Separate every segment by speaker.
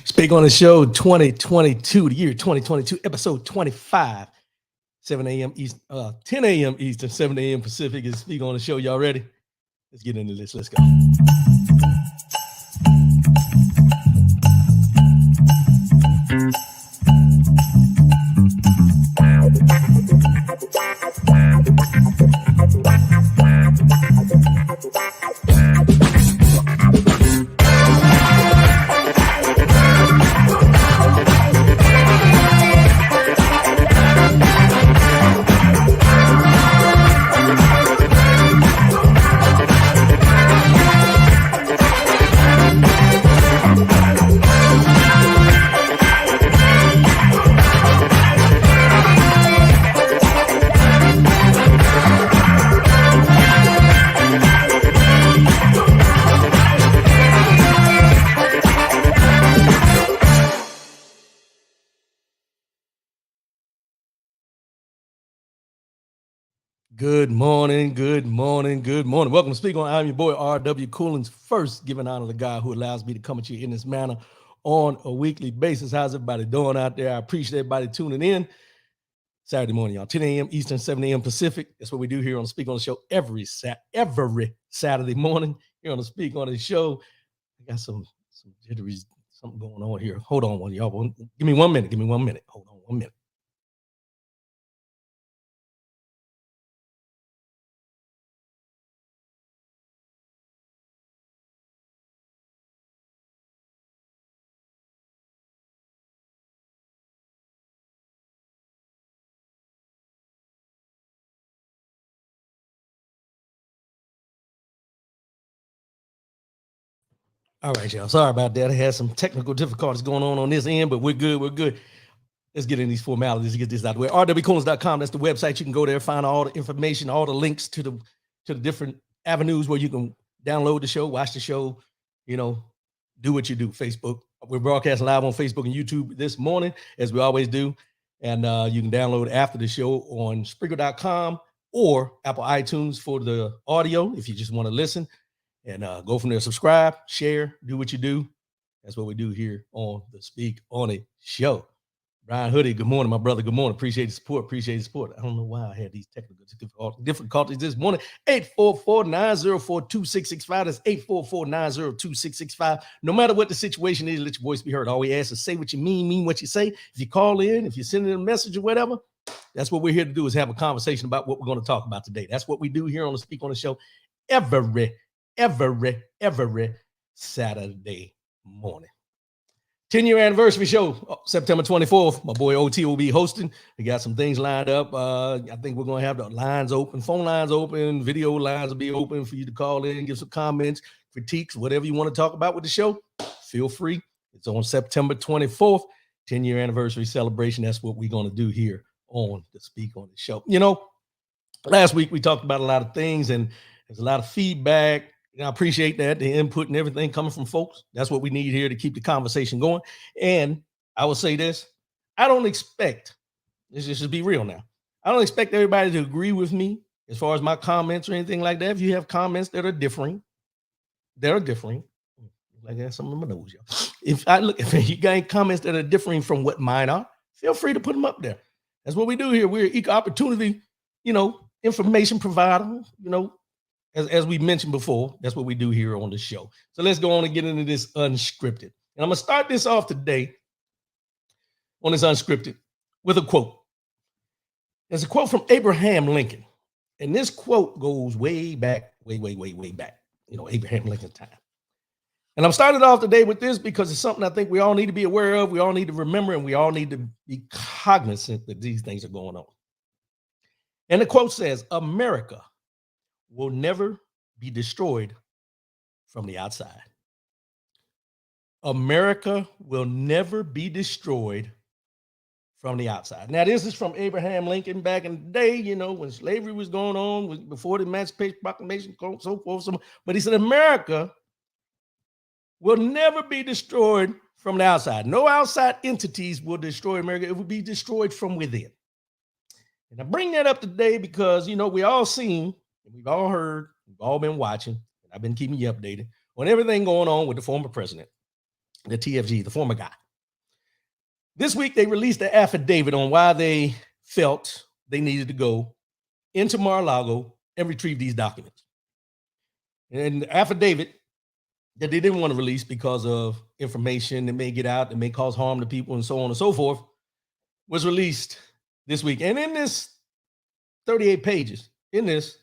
Speaker 1: Speak on the show 2022, the year 2022, episode 25, 7 a.m. East, 10 a.m. Eastern, 7 a.m. Pacific is Speak on the show. Y'all ready? Let's get into this. Let's go. Good morning, good morning, good morning. Welcome to Speak On. I'm your boy, R.W. Coolins. First, giving honor to God who allows me to come at you in this manner on a weekly basis. How's everybody doing out there? I appreciate everybody tuning in. Saturday morning, y'all. 10 a.m. Eastern, 7 a.m. Pacific. That's what we do here on Speak On the Show every Saturday morning here on the Speak On the Show. I got some jittery, something going on here. Hold on, y'all. Give me 1 minute. Give me 1 minute. Hold on 1 minute. All right, y'all. Sorry about that. I had some technical difficulties going on this end, but we're good. We're good. Let's get in these formalities to get this out of the way. rwcoolins.com. That's the website. You can go there, find all the information, all the links to the different avenues where you can download the show, watch the show, do what you do. Facebook. We're broadcasting live on Facebook and YouTube this morning, as we always do. And you can download after the show on Spreaker.com or Apple iTunes for the audio if you just want to listen. And go from there, subscribe, share, do what you do. That's what we do here on the Speak On It show. Brian Hoodie, good morning, my brother. Good morning. Appreciate the support. Appreciate the support. I don't know why I had these technical difficulties this morning. 844-904-2665. That's 844-902-2665. No matter what the situation is, let your voice be heard. All we ask is say what you mean what you say. If you call in, if you're sending a message or whatever, that's what we're here to do, is have a conversation about what we're going to talk about today. That's what we do here on the Speak On the Show every Saturday morning. 10-year anniversary show, September 24th. My boy OT will be hosting. We got some things lined up. I think we're going to have the lines open, phone lines open, video lines will be open for you to call in, give some comments, critiques, whatever you want to talk about with the show. Feel free. It's on September 24th, 10-year anniversary celebration. That's what we're going to do here on the Speak On the Show. Last week we talked about a lot of things, and there's a lot of feedback. I appreciate that, the input and everything coming from folks. That's what we need here to keep the conversation going. And I will say this, I don't expect, let's just be real now, I don't expect everybody to agree with me as far as my comments or anything like that. If you have comments that are differing, like I got something in my nose, y'all. If you got comments that are differing from what mine are, feel free to put them up there. That's what we do here. We're equal opportunity, information provider, as we mentioned before. That's what we do here on the show. So let's go on and get into this Unscripted. And I'm going to start this off today on this Unscripted with a quote. There's a quote from Abraham Lincoln. And this quote goes way back, way back, Abraham Lincoln's time. And I'm starting off today with this because it's something I think we all need to be aware of. We all need to remember, and we all need to be cognizant that these things are going on. And the quote says, America will never be destroyed from the outside. America will never be destroyed from the outside. Now, this is from Abraham Lincoln back in the day, when slavery was going on, before the Emancipation Proclamation, so forth. But he said, America will never be destroyed from the outside. No outside entities will destroy America. It will be destroyed from within. And I bring that up today because, we all seen, and we've all heard, we've all been watching, and I've been keeping you updated on everything going on with the former president. the TFG, the former guy. This week, they released an affidavit on why they felt they needed to go into Mar-a-Lago and retrieve these documents. And the affidavit that they didn't want to release because of information that may get out, that may cause harm to people, and so on and so forth, was released this week. And in this 38 pages, it was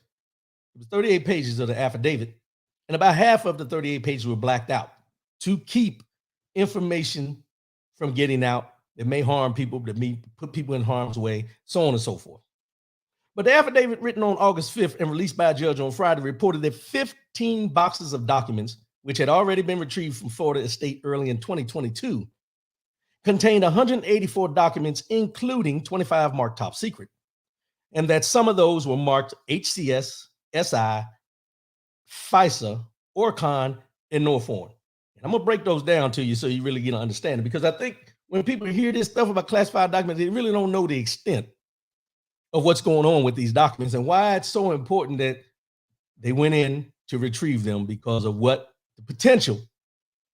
Speaker 1: 38 pages of the affidavit, and about half of the 38 pages were blacked out to keep information from getting out that may harm people, that may put people in harm's way, so on and so forth. But the affidavit written on August 5th and released by a judge on Friday reported that 15 boxes of documents, which had already been retrieved from Florida Estate early in 2022, contained 184 documents, including 25 marked top secret, and that some of those were marked HCS, SI, FISA, ORCON, and Norforeign. And I'm going to break those down to you so you really get an understanding, because I think when people hear this stuff about classified documents, they really don't know the extent of what's going on with these documents and why it's so important that they went in to retrieve them, because of what the potential.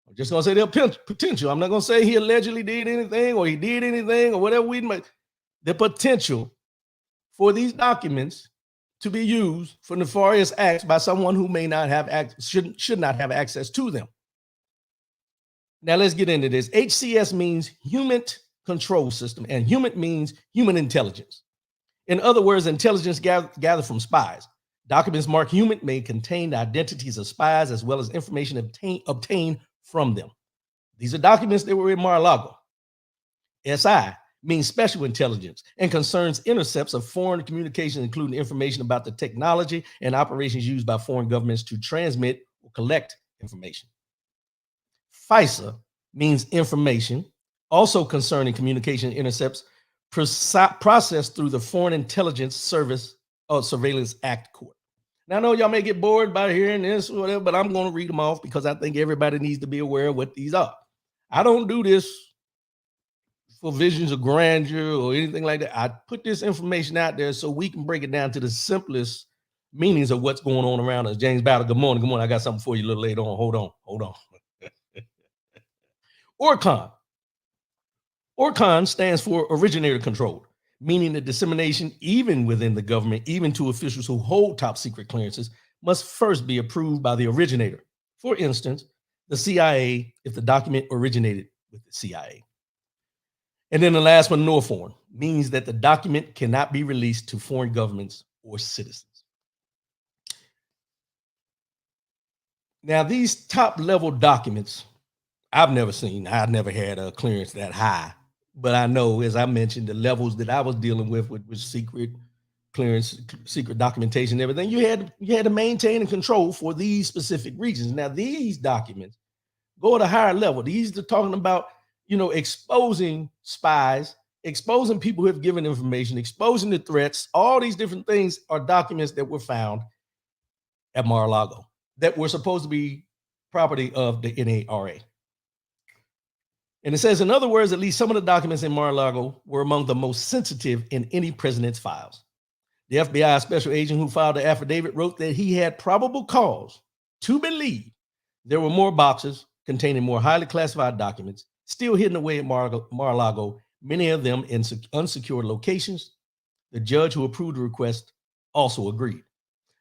Speaker 1: I'm just going to say their potential. I'm not going to say he allegedly did anything or he did anything or whatever we might. The potential for these documents to be used for nefarious acts by someone who may not have should not have access to them. Now let's get into this. HCS means Human Control System, and human means human intelligence. In other words, intelligence gathered from spies. Documents marked human may contain the identities of spies as well as information obtained from them. These are documents that were in Mar-a-Lago. SI means special intelligence and concerns intercepts of foreign communications, including information about the technology and operations used by foreign governments to transmit or collect information. FISA means information, also concerning communication intercepts processed through the Foreign Intelligence Service or Surveillance Act Court. Now, I know y'all may get bored by hearing this or whatever, but I'm going to read them off because I think everybody needs to be aware of what these are. I don't do this for visions of grandeur or anything like that. I put this information out there so we can break it down to the simplest meanings of what's going on around us. James Battle, good morning. Good morning. I got something for you a little later on. Hold on. ORCON. ORCON stands for originator controlled, meaning the dissemination, even within the government, even to officials who hold top secret clearances, must first be approved by the originator. For instance, the CIA, if the document originated with the CIA. And then the last one, Norforeign, means that the document cannot be released to foreign governments or citizens. Now, these top level documents, I've never seen. I've never had a clearance that high. But I know, as I mentioned, the levels that I was dealing with secret clearance, secret documentation, everything. You had to maintain and control for these specific regions. Now, these documents go at a higher level. These are talking about, exposing spies, exposing people who have given information, exposing the threats. All these different things are documents that were found at Mar-a-Lago that were supposed to be property of the NARA. And it says, in other words, at least some of the documents in Mar-a-Lago were among the most sensitive in any president's files. The FBI special agent who filed the affidavit wrote that he had probable cause to believe there were more boxes containing more highly classified documents still hidden away at Mar-a-Lago, many of them in unsecured locations. The judge who approved the request also agreed.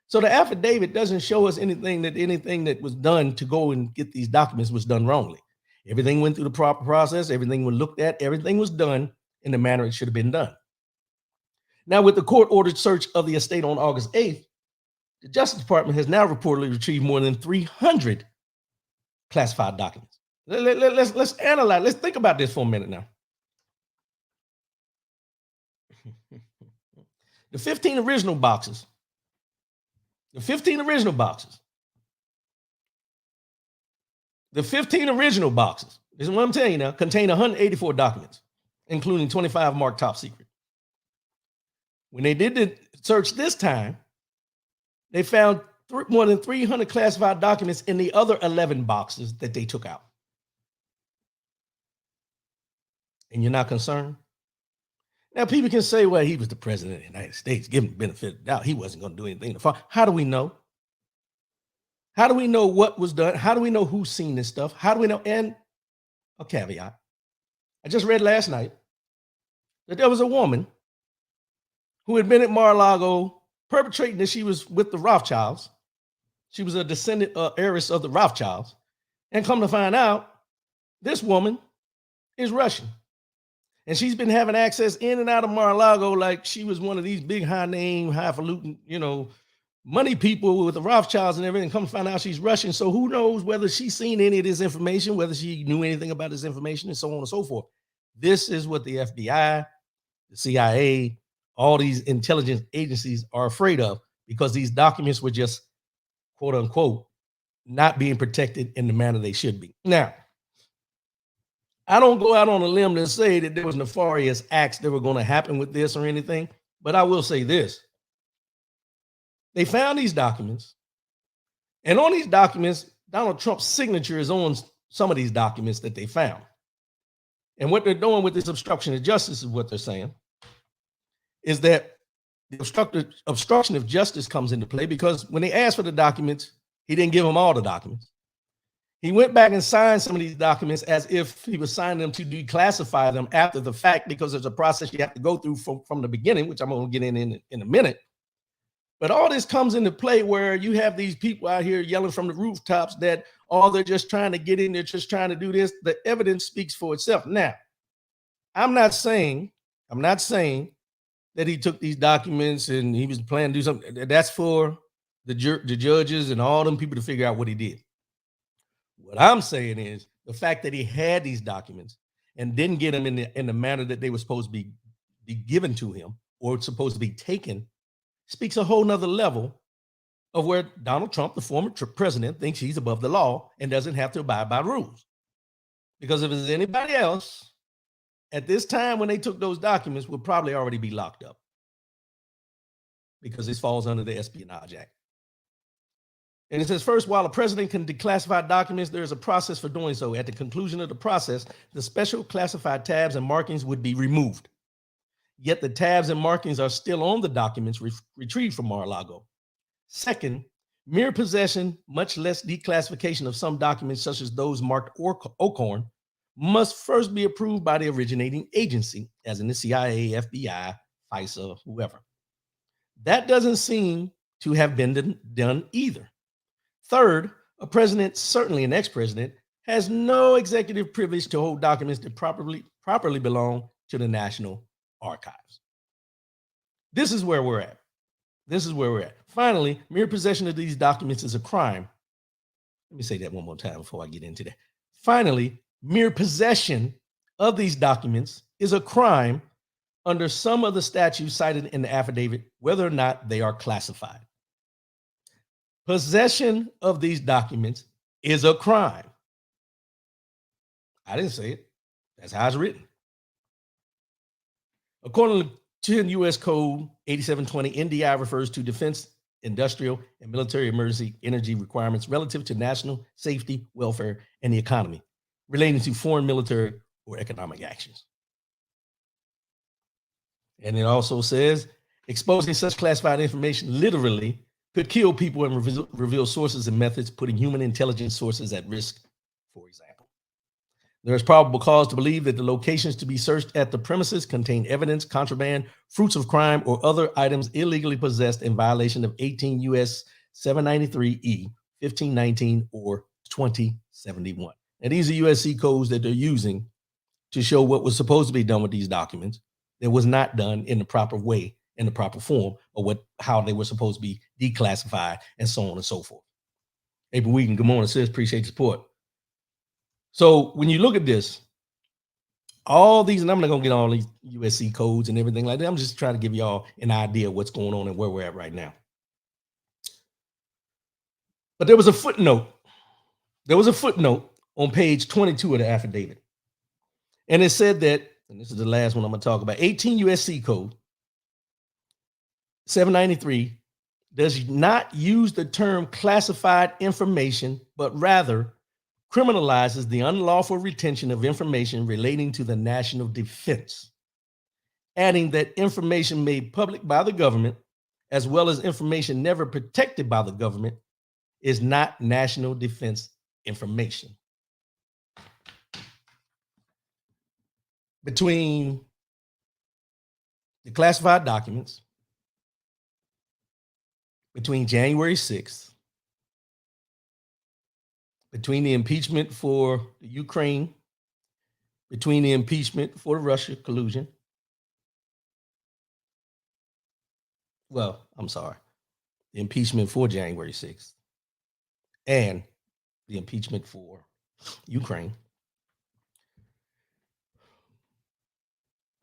Speaker 1: So the affidavit doesn't show us anything that was done to go and get these documents was done wrongly. Everything went through the proper process. Everything was looked at. Everything was done in the manner it should have been done. Now, with the court-ordered search of the estate on August 8th, the Justice Department has now reportedly retrieved more than 300 classified documents. Let's analyze. Let's think about this for a minute now. The 15 original boxes. The 15 original boxes, this is what I'm telling you now, contain 184 documents, including 25 marked top secret. When they did the search this time, they found more than 300 classified documents in the other 11 boxes that they took out. And you're not concerned? Now, people can say, well, he was the president of the United States. Give him the benefit of the doubt. He wasn't going to do anything. How do we know? How do we know what was done? How do we know who's seen this stuff? How do we know? And a caveat. I just read last night that there was a woman who had been at Mar-a-Lago perpetrating that she was with the Rothschilds. She was a descendant heiress of the Rothschilds. And come to find out, this woman is Russian. And she's been having access in and out of Mar-a-Lago like she was one of these big high name, highfalutin, money people with the Rothschilds and everything. Come to find out she's Russian. So who knows whether she's seen any of this information, whether she knew anything about this information, and so on and so forth. This is what the FBI, the CIA, all these intelligence agencies are afraid of, because these documents were just, quote unquote, not being protected in the manner they should be. Now, I don't go out on a limb to say that there was nefarious acts that were going to happen with this or anything, but I will say this. They found these documents, and on these documents, Donald Trump's signature is on some of these documents that they found. And what they're doing with this obstruction of justice is what they're saying is that the obstruction of justice comes into play because when they asked for the documents, he didn't give them all the documents. He went back and signed some of these documents as if he was signing them to declassify them after the fact, because there's a process you have to go through from the beginning, which I'm going to get in a minute. But all this comes into play where you have these people out here yelling from the rooftops that they're just trying to get in, they're just trying to do this. The evidence speaks for itself. Now, I'm not saying that he took these documents and he was planning to do something. That's for the judges and all them people to figure out what he did. What I'm saying is the fact that he had these documents and didn't get them in the manner that they were supposed to be given to him or supposed to be taken speaks a whole nother level of where Donald Trump, the former president, thinks he's above the law and doesn't have to abide by rules. Because if it's anybody else, at this time when they took those documents, would probably already be locked up, because this falls under the Espionage Act. And it says, first, while a president can declassify documents, there is a process for doing so. At the conclusion of the process, the special classified tabs and markings would be removed. Yet the tabs and markings are still on the documents retrieved from Mar-a-Lago. Second, mere possession, much less declassification of some documents, such as those marked Ocorn, must first be approved by the originating agency, as in the CIA, FBI, FISA, whoever. That doesn't seem to have been done either. Third, a president, certainly an ex-president, has no executive privilege to hold documents that properly belong to the National Archives. This is where we're at. Finally, mere possession of these documents is a crime. Let me say that one more time before I get into that. Finally, mere possession of these documents is a crime under some of the statutes cited in the affidavit, whether or not they are classified. Possession of these documents is a crime. I didn't say it. That's how it's written. According to 10 U.S. Code 8720, NDI refers to defense, industrial, and military emergency energy requirements relative to national safety, welfare, and the economy, relating to foreign military or economic actions. And it also says, exposing such classified information literally could kill people and reveal sources and methods, putting human intelligence sources at risk, for example. There is probable cause to believe that the locations to be searched at the premises contain evidence, contraband, fruits of crime, or other items illegally possessed in violation of 18 U.S. 793E, 1519, or 2071. And these are USC codes that they're using to show what was supposed to be done with these documents that was not done in the proper way, in the proper form, or how they were supposed to be declassified, and so on and so forth. April Weekend, good morning, sis. Appreciate the support. So when you look at this, all these, and I'm not going to get all these USC codes and everything like that. I'm just trying to give y'all an idea of what's going on and where we're at right now. But there was a footnote. On page 22 of the affidavit. And it said that, and this is the last one I'm going to talk about, 18 USC code 793 does not use the term classified information, but rather criminalizes the unlawful retention of information relating to the national defense, adding that information made public by the government, as well as information never protected by the government, is not national defense information. between the classified documents, between January 6th, between the impeachment for the Ukraine, between the impeachment for the Russia collusion. Well, I'm sorry, the impeachment for January 6th and the impeachment for Ukraine.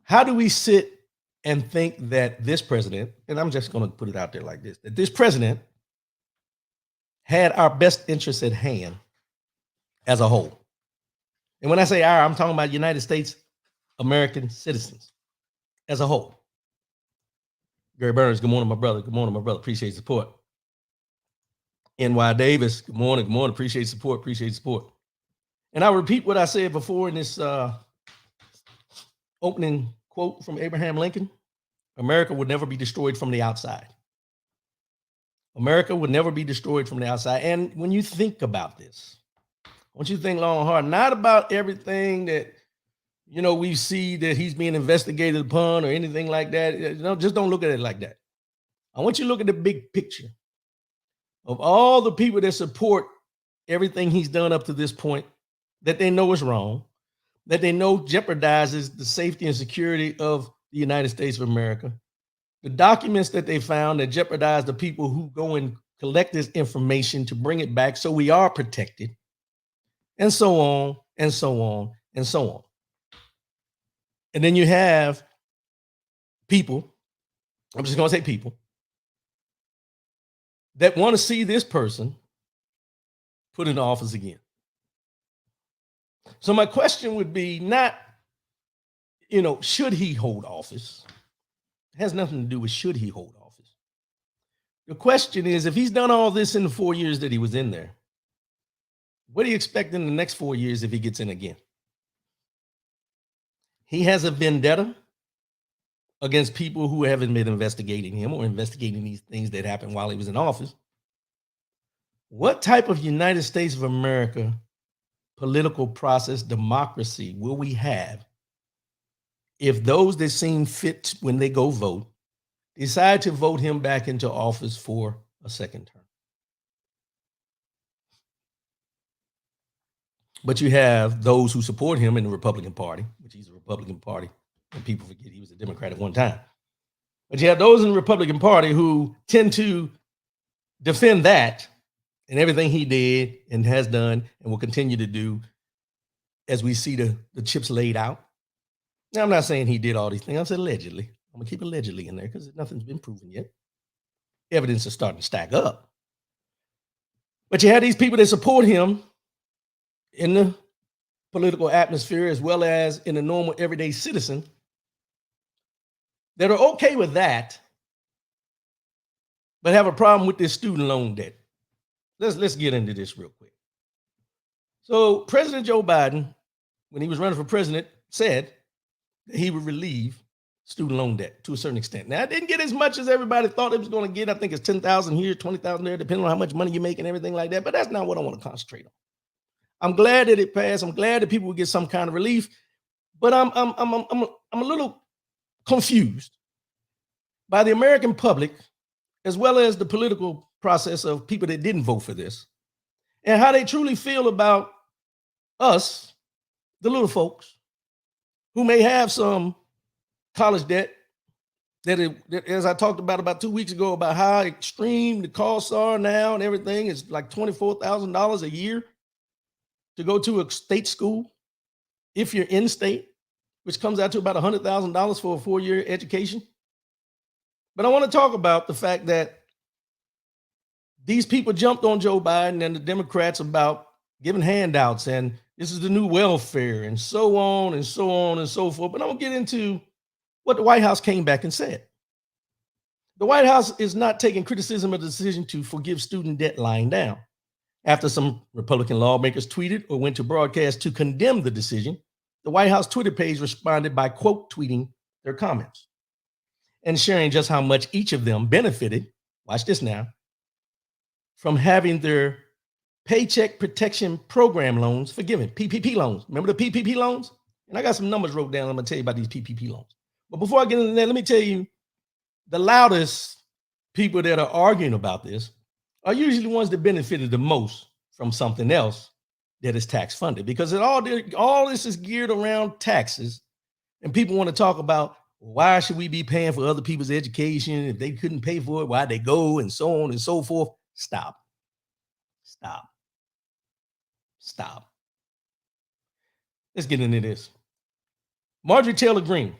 Speaker 1: How do we sit and think that this president, and I'm just going to put it out there like this, that this president had our best interests at hand as a whole? And when I say our, I'm talking about United States American citizens as a whole. Gary Burns, good morning, my brother. Good morning, my brother. Appreciate support. NY Davis, good morning. Good morning. Appreciate support. Appreciate support. And I'll repeat what I said before in this opening quote from Abraham Lincoln. America would never be destroyed from the outside. America would never be destroyed from the outside. And when you think about this, I want you to think long and hard, not about everything that, you know, we see that he's being investigated upon or anything like that. You know, just don't look at it like that. I want you to look at the big picture of all the people that support everything he's done up to this point, that they know is wrong, that they know jeopardizes the safety and security of the United States of America, the documents that they found that jeopardize the people who go and collect this information to bring it back so we are protected, and so on, and so on, and so on. And then you have people, I'm just going to say people, that want to see this person put in office again. So my question would be not, you know, should he hold office? It has nothing to do with should he hold office. The question is, if he's done all this in the 4 years that he was in there, what do you expect in the next 4 years if he gets in again? He has a vendetta against people who haven't been investigating him or investigating these things that happened while he was in office. What type of United States of America political process, democracy will we have if those that seem fit when they go vote decide to vote him back into office for a second term? But you have those who support him in the Republican Party, which he's a Republican Party, and people forget he was a Democrat at one time. But you have those in the Republican Party who tend to defend that and everything he did and has done and will continue to do as we see the chips laid out. Now, I'm not saying he did all these things. I'm saying allegedly. I'm going to keep allegedly in there because nothing's been proven yet. Evidence is starting to stack up. But you have these people that support him in the political atmosphere as well as in a normal everyday citizen that are okay with that, but have a problem with this student loan debt. Let's get into this real quick. So President Joe Biden, when he was running for president, said that he would relieve student loan debt to a certain extent. Now, I didn't get as much as everybody thought it was going to get. I think it's 10,000 here, 20,000 there, depending on how much money you make and everything like that. But that's not what I want to concentrate on. I'm glad that it passed. I'm glad that people will get some kind of relief. But I'm a little confused by the American public, as well as the political process of people that didn't vote for this, and how they truly feel about us, the little folks, who may have some college debt that, as I talked about 2 weeks ago, about how extreme the costs are now and everything. Is like $24,000 a year to go to a state school if you're in state, which comes out to about $100,000 for a 4-year education. But I want to talk about the fact that these people jumped on Joe Biden and the Democrats about giving handouts and this is the new welfare and so on and so on and so forth. But I'm going to get into what the White House came back and said. The White House is not taking criticism of the decision to forgive student debt lying down. After some Republican lawmakers tweeted or went to broadcast to condemn the decision, the White House Twitter page responded by quote tweeting their comments and sharing just how much each of them benefited, watch this now, from having their Paycheck Protection Program loans forgiven, PPP loans. Remember the PPP loans? And I got some numbers wrote down. I'm going to tell you about these PPP loans. But before I get into that, let me tell you the loudest people that are arguing about this are usually the ones that benefited the most from something else that is tax funded, because all this is geared around taxes. And people want to talk about, why should we be paying for other people's education? If they couldn't pay for it, why'd they go? And so on and so forth. Stop. Let's get into this. Marjorie Taylor Greene,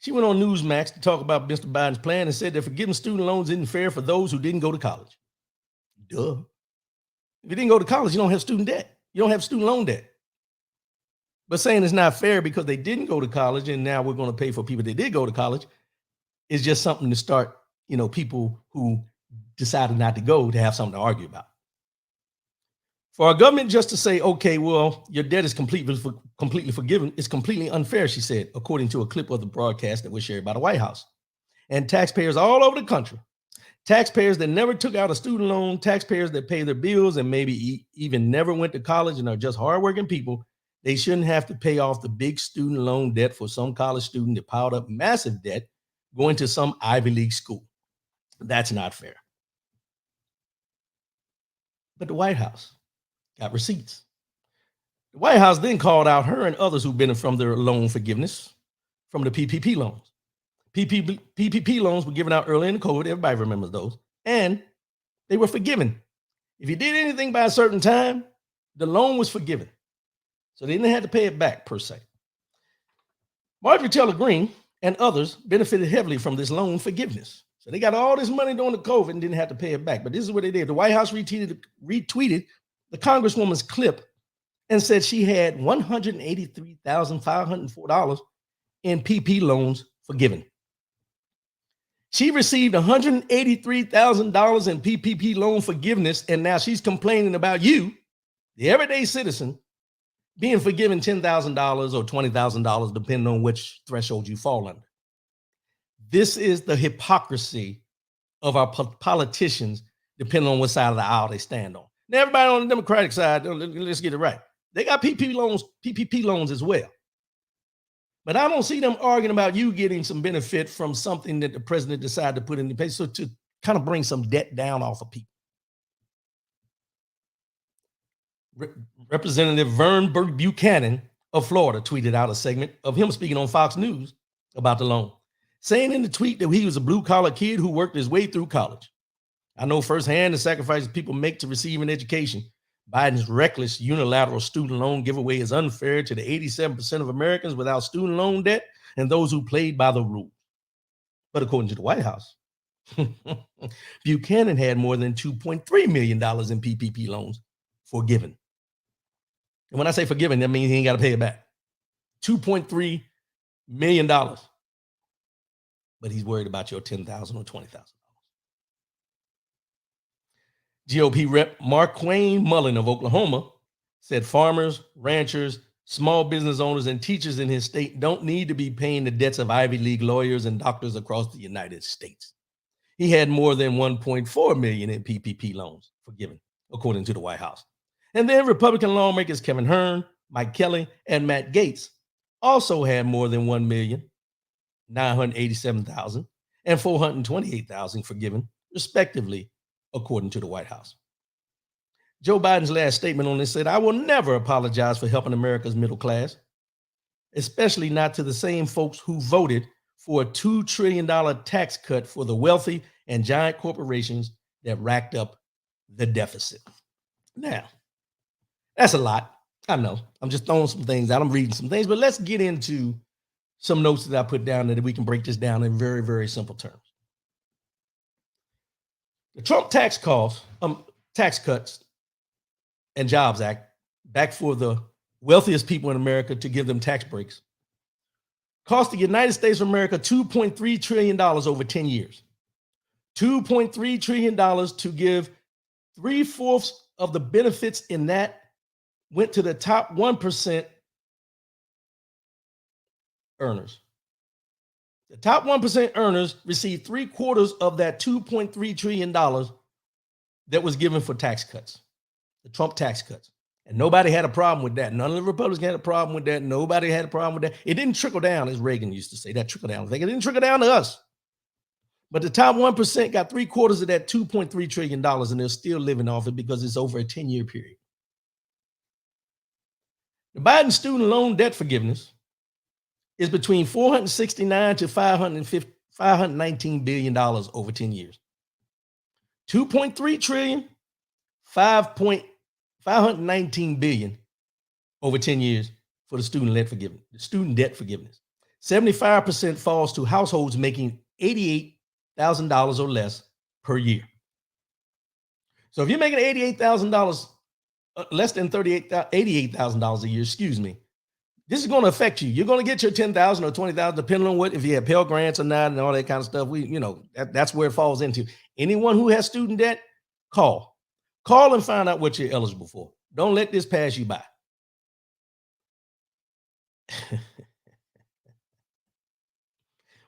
Speaker 1: she went on Newsmax to talk about Mr. Biden's plan and said that forgiving student loans isn't fair for those who didn't go to college. Duh. If you didn't go to college, you don't have student debt. You don't have student loan debt. But saying it's not fair because they didn't go to college and now we're going to pay for people that did go to college is just something to start, people who decided not to go to have something to argue about. For our government just to say, okay, well, your debt is completely forgiven, is completely unfair, she said, according to a clip of the broadcast that was shared by the White House. And taxpayers all over the country, taxpayers that never took out a student loan, taxpayers that pay their bills and maybe even never went to college and are just hardworking people, they shouldn't have to pay off the big student loan debt for some college student that piled up massive debt going to some Ivy League school. That's not fair. But the White House got receipts. The White House then called out her and others who benefited from their loan forgiveness from the PPP loans. PPP loans were given out early in COVID. Everybody remembers those. And they were forgiven. If you did anything by a certain time, the loan was forgiven. So they didn't have to pay it back per se. Marjorie Taylor Greene and others benefited heavily from this loan forgiveness. So they got all this money during the COVID and didn't have to pay it back. But this is what they did. The White House retweeted the Congresswoman's clip and said she had $183,504 in PP loans forgiven. She received $183,000 in PPP loan forgiveness, and now she's complaining about you, the everyday citizen, being forgiven $10,000 or $20,000, depending on which threshold you fall under. This is the hypocrisy of our politicians, depending on what side of the aisle they stand on. Now, everybody on the Democratic side, let's get it right. They got PPP loans as well. But I don't see them arguing about you getting some benefit from something that the president decided to put in place, so to kind of bring some debt down off of people. Representative Vern Buchanan of Florida tweeted out a segment of him speaking on Fox News about the loan, saying in the tweet that he was a blue-collar kid who worked his way through college. I know firsthand the sacrifices people make to receive an education. Biden's reckless unilateral student loan giveaway is unfair to the 87% of Americans without student loan debt and those who played by the rules. But according to the White House, Buchanan had more than $2.3 million in PPP loans forgiven. And when I say forgiven, that means he ain't got to pay it back. $2.3 million. But he's worried about your $10,000 or $20,000. GOP Rep. Marquayne Mullen of Oklahoma said farmers, ranchers, small business owners, and teachers in his state don't need to be paying the debts of Ivy League lawyers and doctors across the United States. He had more than $1.4 million in PPP loans forgiven, according to the White House. And then Republican lawmakers Kevin Hern, Mike Kelly, and Matt Gaetz also had more than $1,987,000 and $428,000 forgiven, respectively, according to the White House. Joe Biden's last statement on this said, "I will never apologize for helping America's middle class, especially not to the same folks who voted for a $2 trillion tax cut for the wealthy and giant corporations that racked up the deficit." Now, that's a lot. I know. I'm just throwing some things out. I'm reading some things, but let's get into some notes that I put down that we can break this down in very, very simple terms. The Trump tax cuts and Jobs Act, back for the wealthiest people in America to give them tax breaks, cost the United States of America $2.3 trillion over 10 years. $2.3 trillion to give 3/4 of the benefits in that went to the top 1% earners. The top 1% earners received 3/4 of that $2.3 trillion that was given for tax cuts, the Trump tax cuts. And nobody had a problem with that. None of the Republicans had a problem with that. Nobody had a problem with that. It didn't trickle down, as Reagan used to say, that trickle down thing. It didn't trickle down to us. But the top 1% got 3/4 of that $2.3 trillion, and they're still living off it because it's over a 10-year period. The Biden student loan debt forgiveness is between $469 to $519 billion over 10 years. 2.3 trillion, 519 billion over 10 years for the student debt forgiveness. 75% falls to households making $88,000 or less per year. So if you're making $88,000, less than $88,000 a year, this is going to affect you. You're going to get your $10,000 or $20,000, depending on if you have Pell Grants or not, and all that kind of stuff. That's where it falls into. Anyone who has student debt, call and find out what you're eligible for. Don't let this pass you by.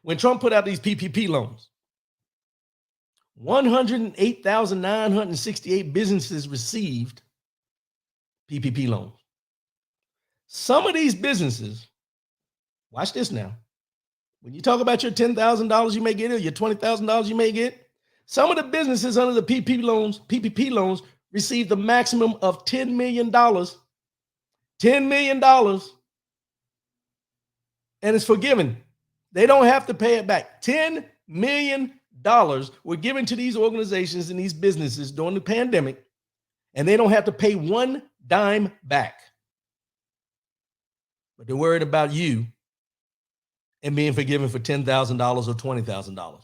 Speaker 1: When Trump put out these PPP loans, 108,968 businesses received PPP loans. Some of these businesses, watch this now. When you talk about your $10,000 you may get or your $20,000 you may get, some of the businesses under the PPP loans received the maximum of $10 million. $10 million. And it's forgiven. They don't have to pay it back. $10 million were given to these organizations and these businesses during the pandemic, and they don't have to pay one dime back. But they're worried about you and being forgiven for $10,000 or $20,000.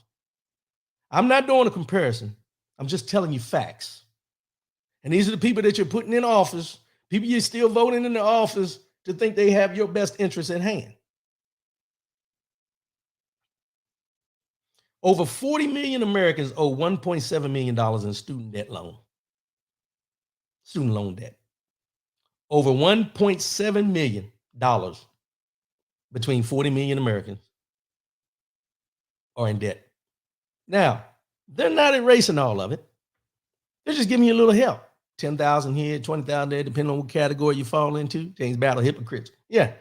Speaker 1: I'm not doing a comparison. I'm just telling you facts. And these are the people that you're putting in office, people you're still voting in the office to think they have your best interests at hand. Over 40 million Americans owe $1.7 million in student loan debt. Over $1.7 million between 40 million Americans are in debt. Now, they're not erasing all of it. They're just giving you a little help. 10,000 here, 20,000 there, depending on what category you fall into. James Battle, hypocrites. Yeah.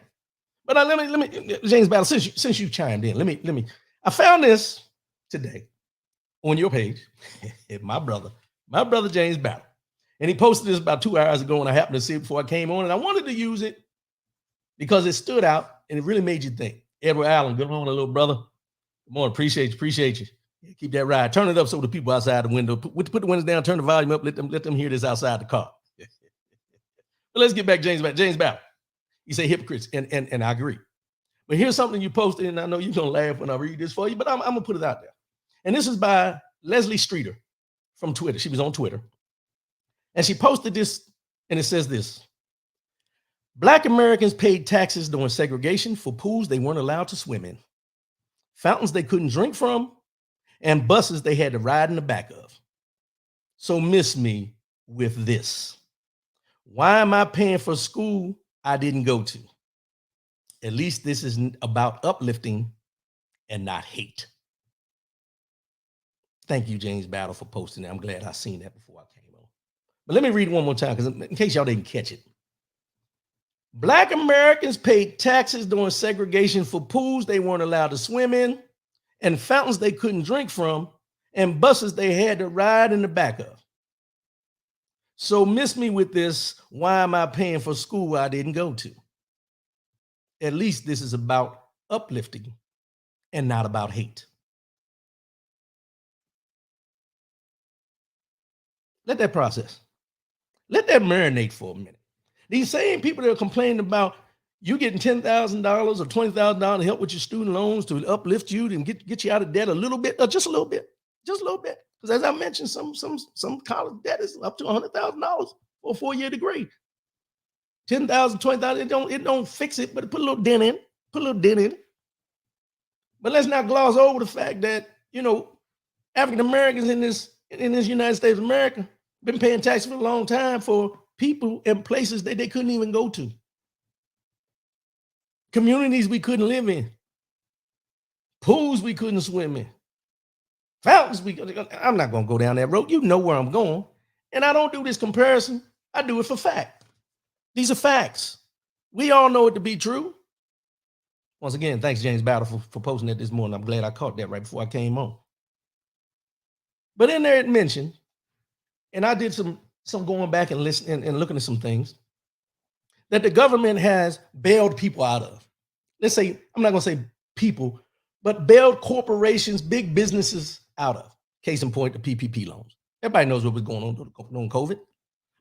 Speaker 1: But let me, James Battle, since you chimed in, let me. I found this today on your page. my brother James Battle. And he posted this about 2 hours ago, and I happened to see it before I came on, and I wanted to use it because it stood out and it really made you think. Edward Allen, good morning, little brother. Good morning, appreciate you. Yeah, keep that ride. Turn it up so the people outside the window, put the windows down, turn the volume up, let them hear this outside the car. But let's get back James Battle. You say hypocrites, and I agree. But here's something you posted, and I know you're gonna laugh when I read this for you, but I'm gonna put it out there. And this is by Leslie Streeter from Twitter. She was on Twitter. And she posted this, and it says this: Black Americans paid taxes during segregation for pools they weren't allowed to swim in, fountains they couldn't drink from, and buses they had to ride in the back of. So miss me with this. Why am I paying for school I didn't go to? At least this is about uplifting and not hate. Thank you, James Battle, for posting that. I'm glad I seen that before I came on. But let me read it one more time, because in case y'all didn't catch it. Black Americans paid taxes during segregation for pools they weren't allowed to swim in, and fountains they couldn't drink from, and buses they had to ride in the back of. So miss me with this, why am I paying for school I didn't go to? At least this is about uplifting and not about hate. Let that process. Let that marinate for a minute. These same people that are complaining about you getting $10,000 or $20,000 to help with your student loans to uplift you and get you out of debt a little bit, or just a little bit. Because as I mentioned, some college debt is up to $100,000 for a 4-year degree. $10,000, $20,000, it don't fix it, but put a little dent in it. But let's not gloss over the fact that, African Americans in this United States of America been paying taxes for a long time for people and places that they couldn't even go to. Communities we couldn't live in. Pools we couldn't swim in. Fountains I'm not going to go down that road. You know where I'm going. And I don't do this comparison. I do it for fact. These are facts. We all know it to be true. Once again, thanks, James Battle, for posting that this morning. I'm glad I caught that right before I came on. But in there it mentioned, and I did some going back and listening and looking at some things that the government has bailed people out of. Let's say, I'm not going to say people, but bailed corporations, big businesses out of. Case in point, the PPP loans. Everybody knows what was going on during COVID.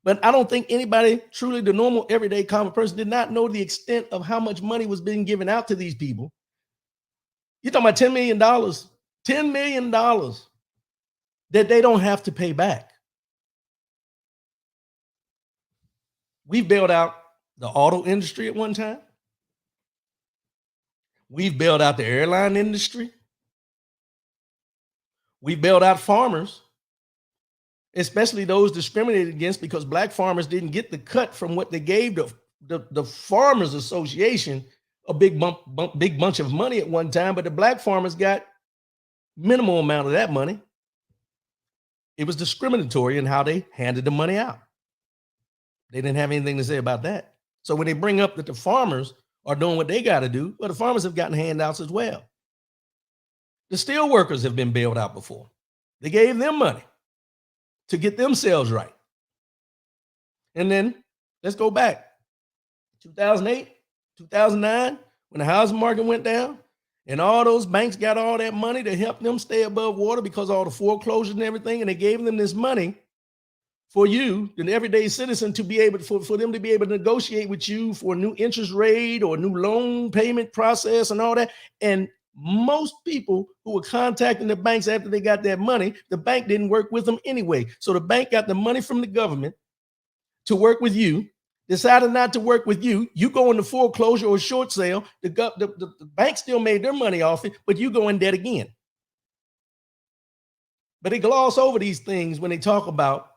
Speaker 1: But I don't think anybody, truly the normal, everyday, common person, did not know the extent of how much money was being given out to these people. You're talking about $10 million. $10 million that they don't have to pay back. We've bailed out the auto industry at one time. We've bailed out the airline industry. We bailed out farmers, especially those discriminated against because Black farmers didn't get the cut from what they gave the Farmers Association, a big bunch of money at one time, but the Black farmers got minimal amount of that money. It was discriminatory in how they handed the money out. They didn't have anything to say about that. So when they bring up that the farmers are doing what they got to do, well, the farmers have gotten handouts as well. The steel workers have been bailed out before. They gave them money to get themselves right. And then let's go back. 2008, 2009, when the housing market went down and all those banks got all that money to help them stay above water because of all the foreclosures and everything, and they gave them this money for you, an everyday citizen, to be able for them to be able to negotiate with you for a new interest rate or a new loan payment process and all that. And most people who were contacting the banks after they got that money, the bank didn't work with them anyway. So the bank got the money from the government to work with you, decided not to work with you. You go into foreclosure or short sale, the bank still made their money off it, but you go in debt again. But they gloss over these things when they talk about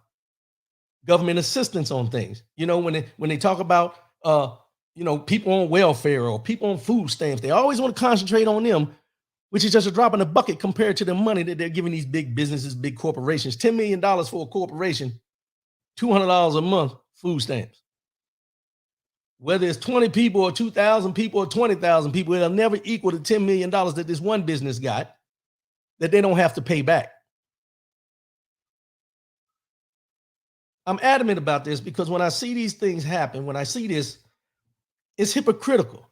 Speaker 1: government assistance on things. You know, when they talk about people on welfare or people on food stamps, they always want to concentrate on them, which is just a drop in the bucket compared to the money that they're giving these big businesses, big corporations. $10 million for a corporation, $200 a month, food stamps. Whether it's 20 people or 2,000 people or 20,000 people, it'll never equal the $10 million that this one business got that they don't have to pay back. I'm adamant about this because when I see these things happen, when I see this, it's hypocritical.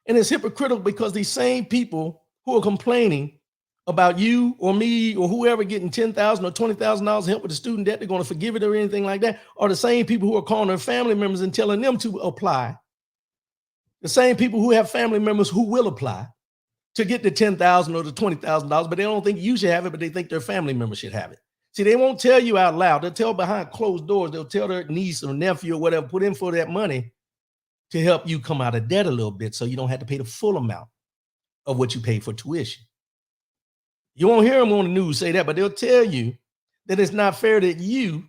Speaker 1: And it's hypocritical because these same people who are complaining about you or me or whoever getting $10,000 or $20,000 help with the student debt, they're going to forgive it or anything like that, are the same people who are calling their family members and telling them to apply. The same people who have family members who will apply to get the $10,000 or the $20,000, but they don't think you should have it, but they think their family member should have it. See, they won't tell you out loud. They'll tell behind closed doors. They'll tell their niece or nephew or whatever, put in for that money to help you come out of debt a little bit so you don't have to pay the full amount of what you paid for tuition. You won't hear them on the news say that, but they'll tell you that it's not fair that you,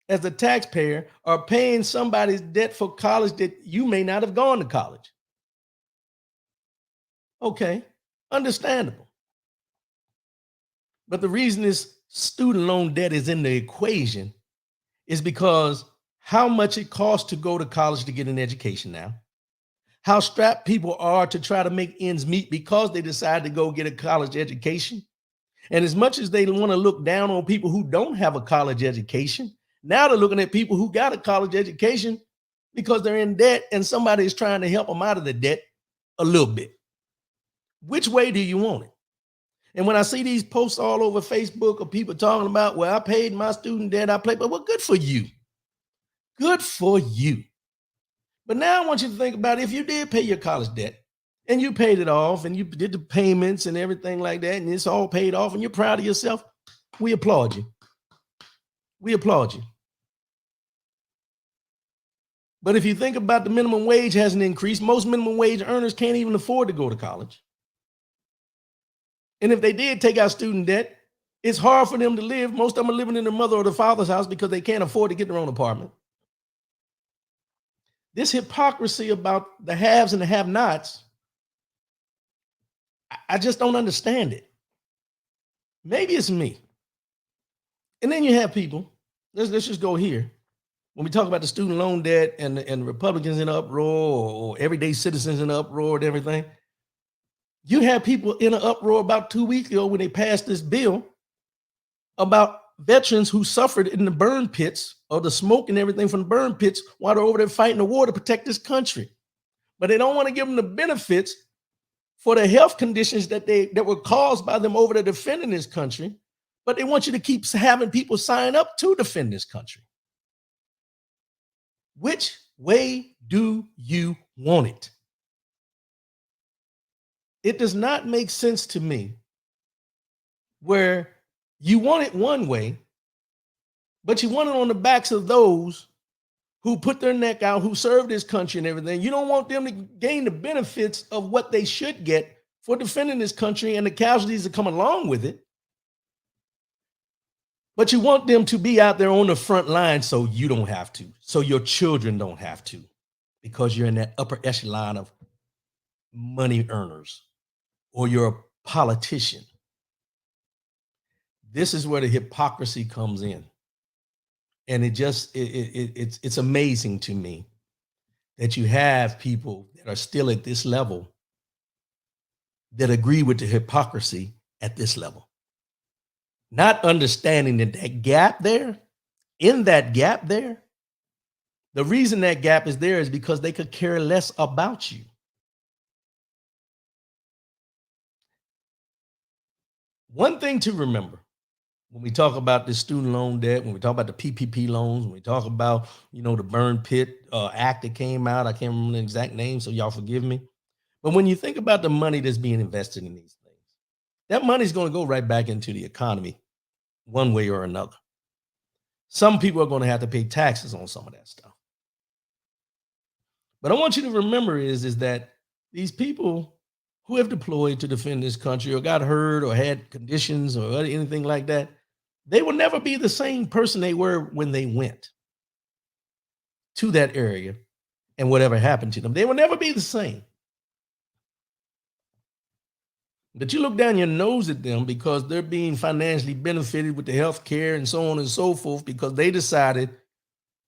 Speaker 1: as a taxpayer, are paying somebody's debt for college that you may not have gone to college. Okay, understandable. But the reason this student loan debt is in the equation is because how much it costs to go to college to get an education now, how strapped people are to try to make ends meet because they decide to go get a college education. And as much as they want to look down on people who don't have a college education, now they're looking at people who got a college education because they're in debt and somebody is trying to help them out of the debt a little bit. Which way do you want it? And when I see these posts all over Facebook of people talking about, well, I paid my student debt, I played, but well, good for you. Good for you. But now I want you to think about if you did pay your college debt and you paid it off and you did the payments and everything like that, and it's all paid off and you're proud of yourself, we applaud you. We applaud you. But if you think about the minimum wage hasn't increased, most minimum wage earners can't even afford to go to college. And if they did take out student debt, it's hard for them to live. Most of them are living in their mother or their father's house because they can't afford to get their own apartment. This hypocrisy about the haves and the have-nots, I just don't understand it. Maybe it's me. And then you have people, let's just go here. when we talk about the student loan debt and Republicans in uproar or everyday citizens in uproar and everything, you had people in an uproar about 2 weeks ago when they passed this bill about veterans who suffered in the burn pits or the smoke and everything from the burn pits while they're over there fighting the war to protect this country. But they don't want to give them the benefits for the health conditions that were caused by them over there defending this country. But they want you to keep having people sign up to defend this country. Which way do you want it? It does not make sense to me where you want it one way, but you want it on the backs of those who put their neck out, who serve this country and everything. You don't want them to gain the benefits of what they should get for defending this country and the casualties that come along with it. But you want them to be out there on the front line so you don't have to, so your children don't have to, because you're in that upper echelon of money earners or you're a politician. This is where the hypocrisy comes in. And it's amazing to me that you have people that are still at this level that agree with the hypocrisy at this level. Not understanding that gap there, in that gap there, the reason that gap is there is because they could care less about you. One thing to remember when we talk about the student loan debt, when we talk about the PPP loans, when we talk about, the burn pit act that came out, I can't remember the exact name, so y'all forgive me. But when you think about the money that's being invested in these things, that money's going to go right back into the economy one way or another. Some people are going to have to pay taxes on some of that stuff. But I want you to remember is that these people who have deployed to defend this country or got hurt or had conditions or anything like that, they will never be the same person they were when they went to that area and whatever happened to them. They will never be the same. But you look down your nose at them because they're being financially benefited with the health care and so on and so forth because they decided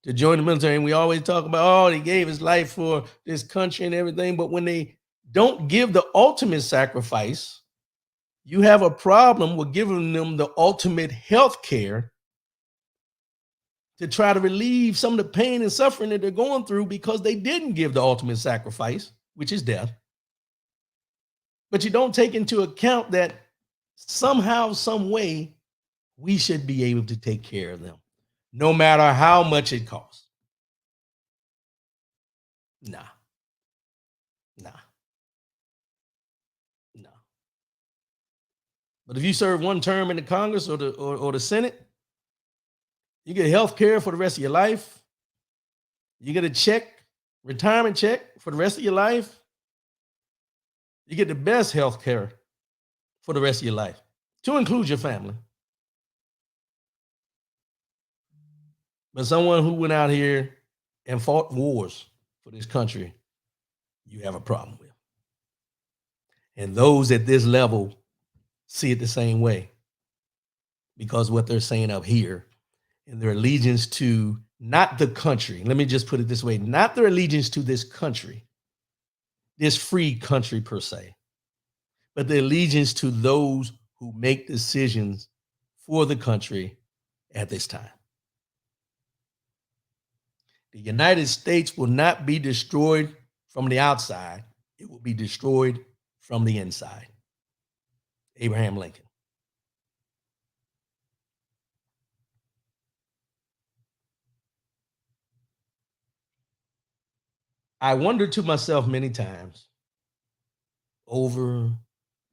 Speaker 1: to join the military. And we always talk about, oh, he gave his life for this country and everything. But when they don't give the ultimate sacrifice, you have a problem with giving them the ultimate health care to try to relieve some of the pain and suffering that they're going through because they didn't give the ultimate sacrifice, which is death. But you don't take into account that somehow, some way, we should be able to take care of them, no matter how much it costs. Nah. But if you serve one term in the Congress or the Senate, you get health care for the rest of your life. You get a check, retirement check for the rest of your life. You get the best health care for the rest of your life, to include your family. But someone who went out here and fought wars for this country, you have a problem with. And those at this level see it the same way because what they're saying up here and their allegiance to not the country. Let me just put it this way, not their allegiance to this country, this free country per se, but the allegiance to those who make decisions for the country at this time. The United States will not be destroyed from the outside. It will be destroyed from the inside. Abraham Lincoln. I wondered to myself many times, over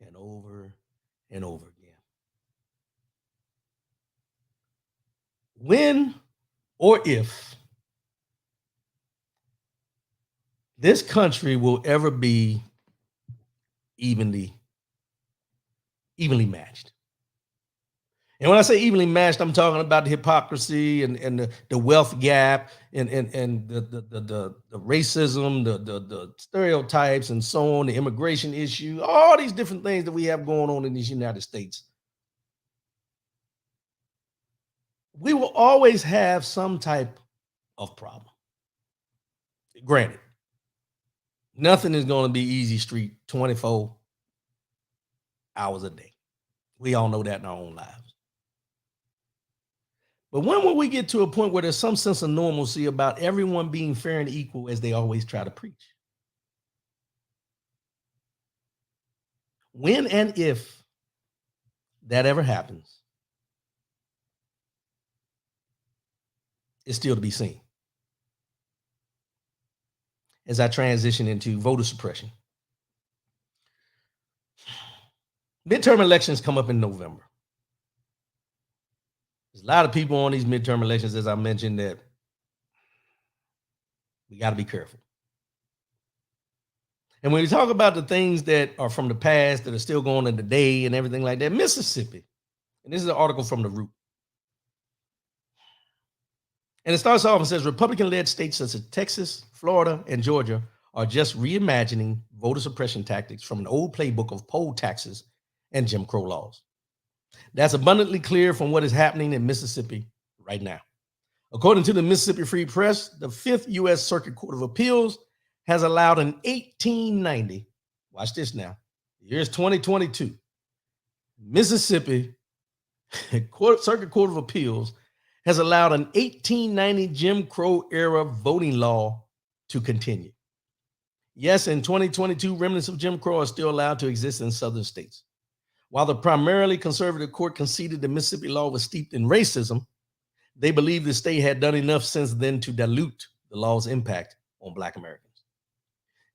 Speaker 1: and over and over again, when or if this country will ever be evenly matched. And when I say evenly matched, I'm talking about the hypocrisy and the wealth gap and the racism, the stereotypes and so on, the immigration issue, all these different things that we have going on in these United States. We will always have some type of problem. Granted, nothing is going to be easy street 24 hours a day. We all know that in our own lives. But when will we get to a point where there's some sense of normalcy about everyone being fair and equal as they always try to preach? When and if that ever happens, it's still to be seen. As I transition into voter suppression. Midterm elections come up in November. There's a lot of people on these midterm elections, as I mentioned, that we got to be careful. And when we talk about the things that are from the past that are still going on today and everything like that, Mississippi, and this is an article from The Root. And it starts off and says Republican-led states such as Texas, Florida, and Georgia are just reimagining voter suppression tactics from an old playbook of poll taxes and Jim Crow laws. That's abundantly clear from what is happening in Mississippi right now. According to the Mississippi Free Press, the Fifth U.S. Circuit Court of Appeals has allowed in 1890, watch this now, the year is 2022, Mississippi Circuit Court of Appeals has allowed an 1890 Jim Crow era voting law to continue. Yes, in 2022, remnants of Jim Crow are still allowed to exist in southern states. While the primarily conservative court conceded the Mississippi law was steeped in racism, they believe the state had done enough since then to dilute the law's impact on Black Americans.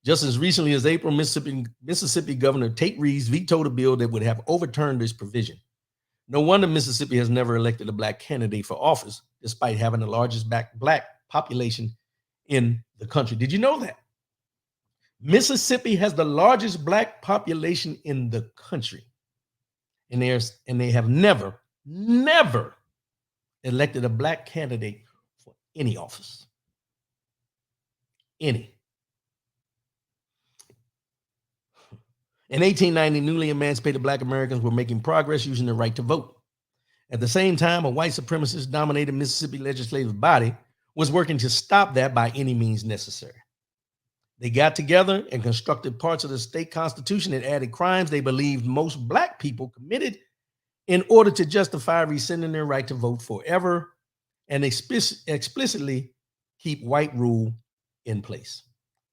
Speaker 1: Just as recently as April, Mississippi Governor Tate Reeves vetoed a bill that would have overturned this provision. No wonder Mississippi has never elected a Black candidate for office, despite having the largest Black population in the country. Did you know that? Mississippi has the largest Black population in the country. And they have never elected a Black candidate for any office. Any. In 1890, newly emancipated Black Americans were making progress using their right to vote. At the same time, a white supremacist-dominated Mississippi legislative body was working to stop that by any means necessary. They got together and constructed parts of the state constitution that added crimes they believed most Black people committed in order to justify rescinding their right to vote forever and explicitly keep white rule in place.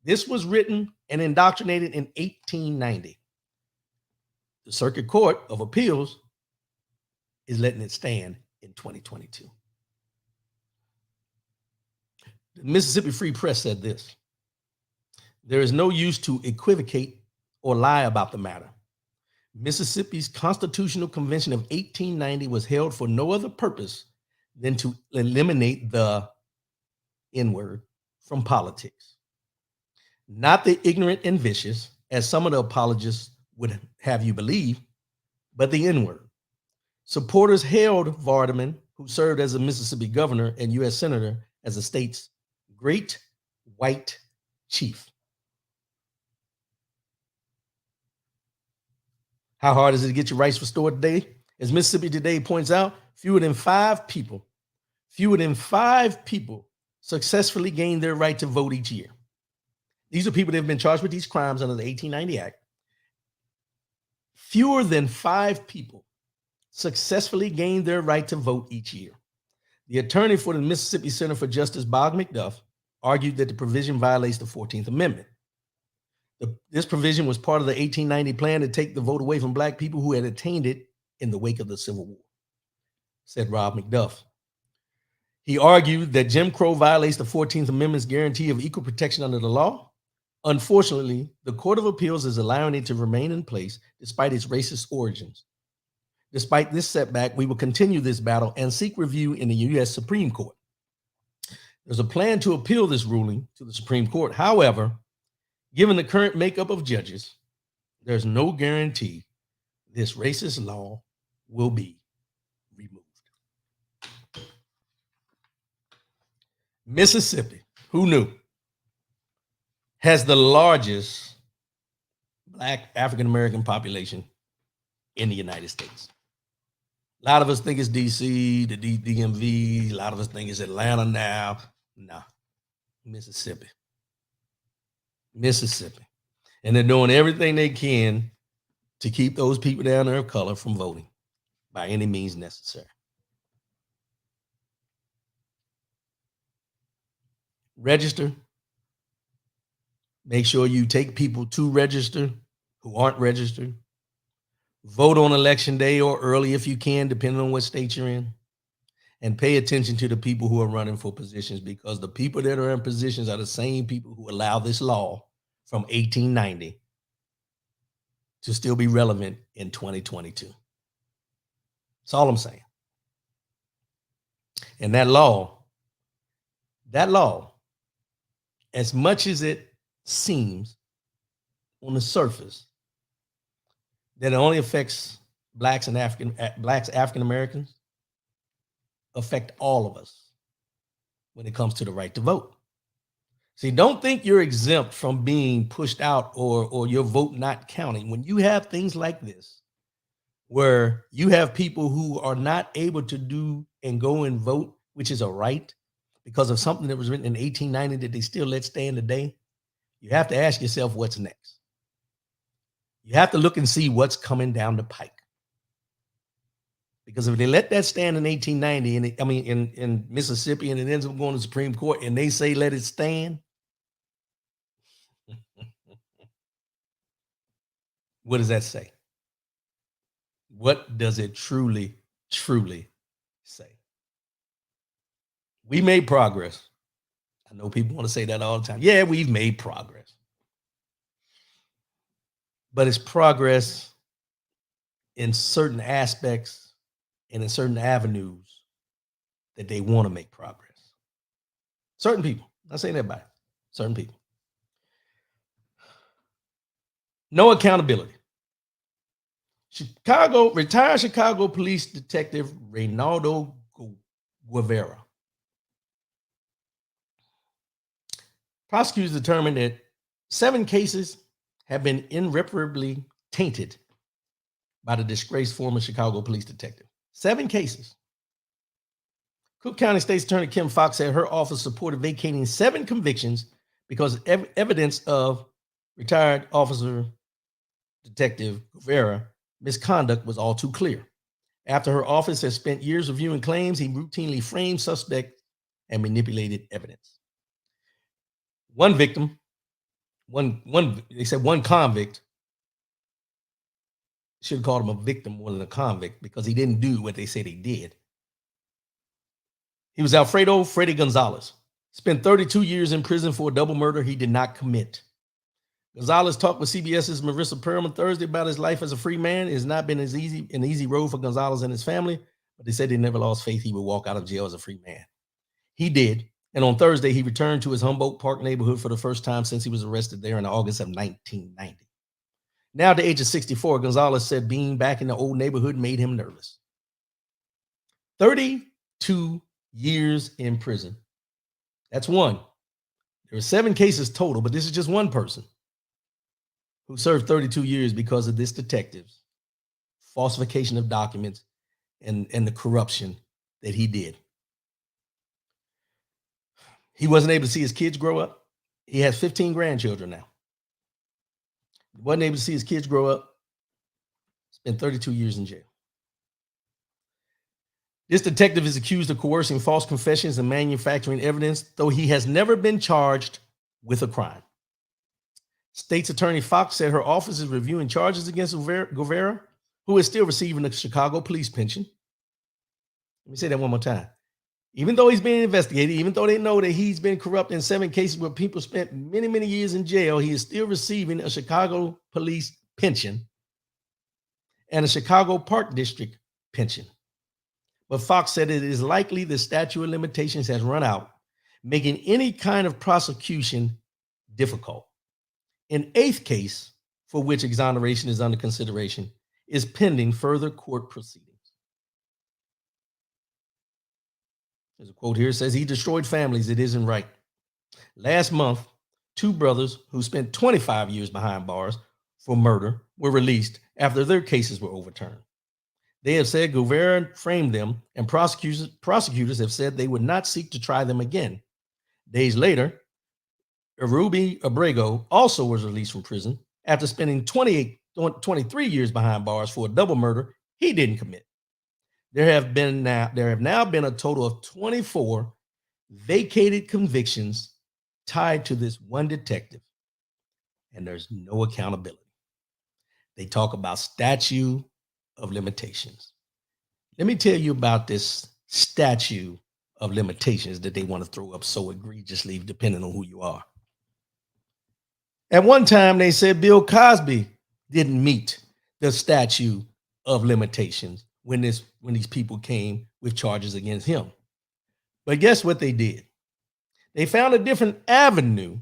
Speaker 1: This was written and indoctrinated in 1890. The Circuit Court of Appeals is letting it stand in 2022. The Mississippi Free Press said this: there is no use to equivocate or lie about the matter. Mississippi's Constitutional Convention of 1890 was held for no other purpose than to eliminate the N-word from politics. Not the ignorant and vicious, as some of the apologists would have you believe, but the N-word. Supporters hailed Vardaman, who served as a Mississippi governor and U.S. senator, as the state's great white chief. How hard is it to get your rights restored today? As Mississippi Today points out, fewer than five people successfully gain their right to vote each year. These are people that have been charged with these crimes under the 1890 Act. Fewer than 5 people successfully gain their right to vote each year. The attorney for the Mississippi Center for Justice, Bob McDuff, argued that the provision violates the 14th Amendment. This provision was part of the 1890 plan to take the vote away from Black people who had attained it in the wake of the Civil War, said Rob McDuff. He argued that Jim Crow violates the 14th Amendment's guarantee of equal protection under the law. Unfortunately, the Court of Appeals is allowing it to remain in place despite its racist origins. Despite this setback, we will continue this battle and seek review in the U.S. Supreme Court. There's a plan to appeal this ruling to the Supreme Court. However, given the current makeup of judges, there's no guarantee this racist law will be removed. Mississippi, who knew, has the largest Black African-American population in the United States. A lot of us think it's DC, the DMV. A lot of us think it's Atlanta now. Nah, Mississippi. And they're doing everything they can to keep those people down there of color from voting by any means necessary. Register. Make sure you take people to register who aren't registered. Vote on election day or early if you can, depending on what state you're in. And pay attention to the people who are running for positions, because the people that are in positions are the same people who allow this law from 1890 to still be relevant in 2022. That's all I'm saying. And that law, as much as it seems on the surface that it only affects blacks and African Americans, affect all of us when it comes to the right to vote. See, don't think you're exempt from being pushed out or your vote not counting. When you have things like this, where you have people who are not able to do and go and vote, which is a right, because of something that was written in 1890 that they still let stand today, you have to ask yourself what's next. You have to look and see what's coming down the pike. Because if they let that stand in 1890, and in Mississippi, and it ends up going to the Supreme Court, and they say let it stand, what does that say? What does it truly say? We made progress. I know people want to say that all the time. Yeah, we've made progress. But it's progress in certain aspects and in certain avenues that they want to make progress. Certain people, I'm not saying everybody, certain people. No accountability. Retired Chicago police detective Reynaldo Guevara. Prosecutors determined that 7 cases have been irreparably tainted by the disgraced former Chicago police detective. 7 cases. Cook County State's Attorney Kim Fox said her office supported vacating 7 convictions because evidence of retired officer detective Guevara misconduct was all too clear. After her office has spent years reviewing claims, he routinely framed suspects and manipulated evidence. One victim, they said one convict, should have called him a victim more than a convict, because he didn't do what they said he did. He was Alfredo Freddy Gonzalez. Spent 32 years in prison for a double murder he did not commit. Gonzalez talked with CBS's Marissa Perlman Thursday about his life as a free man. It has not been an easy road for Gonzalez and his family, but they said they never lost faith he would walk out of jail as a free man. He did. And on Thursday, he returned to his Humboldt Park neighborhood for the first time since he was arrested there in August of 1990. Now, at the age of 64, Gonzalez said being back in the old neighborhood made him nervous. 32 years in prison. That's one. There were 7 cases total, but this is just one person who served 32 years because of this detective's falsification of documents and the corruption that he did. He wasn't able to see his kids grow up. He has 15 grandchildren now. He wasn't able to see his kids grow up. Spent 32 years in jail. This detective is accused of coercing false confessions and manufacturing evidence, though he has never been charged with a crime. State's Attorney Fox said her office is reviewing charges against Guevara, who is still receiving a Chicago police pension. Let me say that one more time. Even though he's being investigated, even though they know that he's been corrupt in 7 cases where people spent many, many years in jail, he is still receiving a Chicago police pension and a Chicago Park District pension. But Fox said it is likely the statute of limitations has run out, making any kind of prosecution difficult. An 8th case, for which exoneration is under consideration, is pending further court proceedings. There's a quote here. It says, he destroyed families. It isn't right. Last month, 2 brothers who spent 25 years behind bars for murder were released after their cases were overturned. They have said Guevara framed them, and prosecutors have said they would not seek to try them again. Days later, Ruby Abrego also was released from prison after spending 23 years behind bars for a double murder he didn't commit. There have now been a total of 24 vacated convictions tied to this one detective, and there's no accountability. They talk about statute of limitations. Let me tell you about this statute of limitations that they want to throw up so egregiously, depending on who you are. At one time, they said Bill Cosby didn't meet the statute of limitations when these people came with charges against him. But guess what they did? They found a different avenue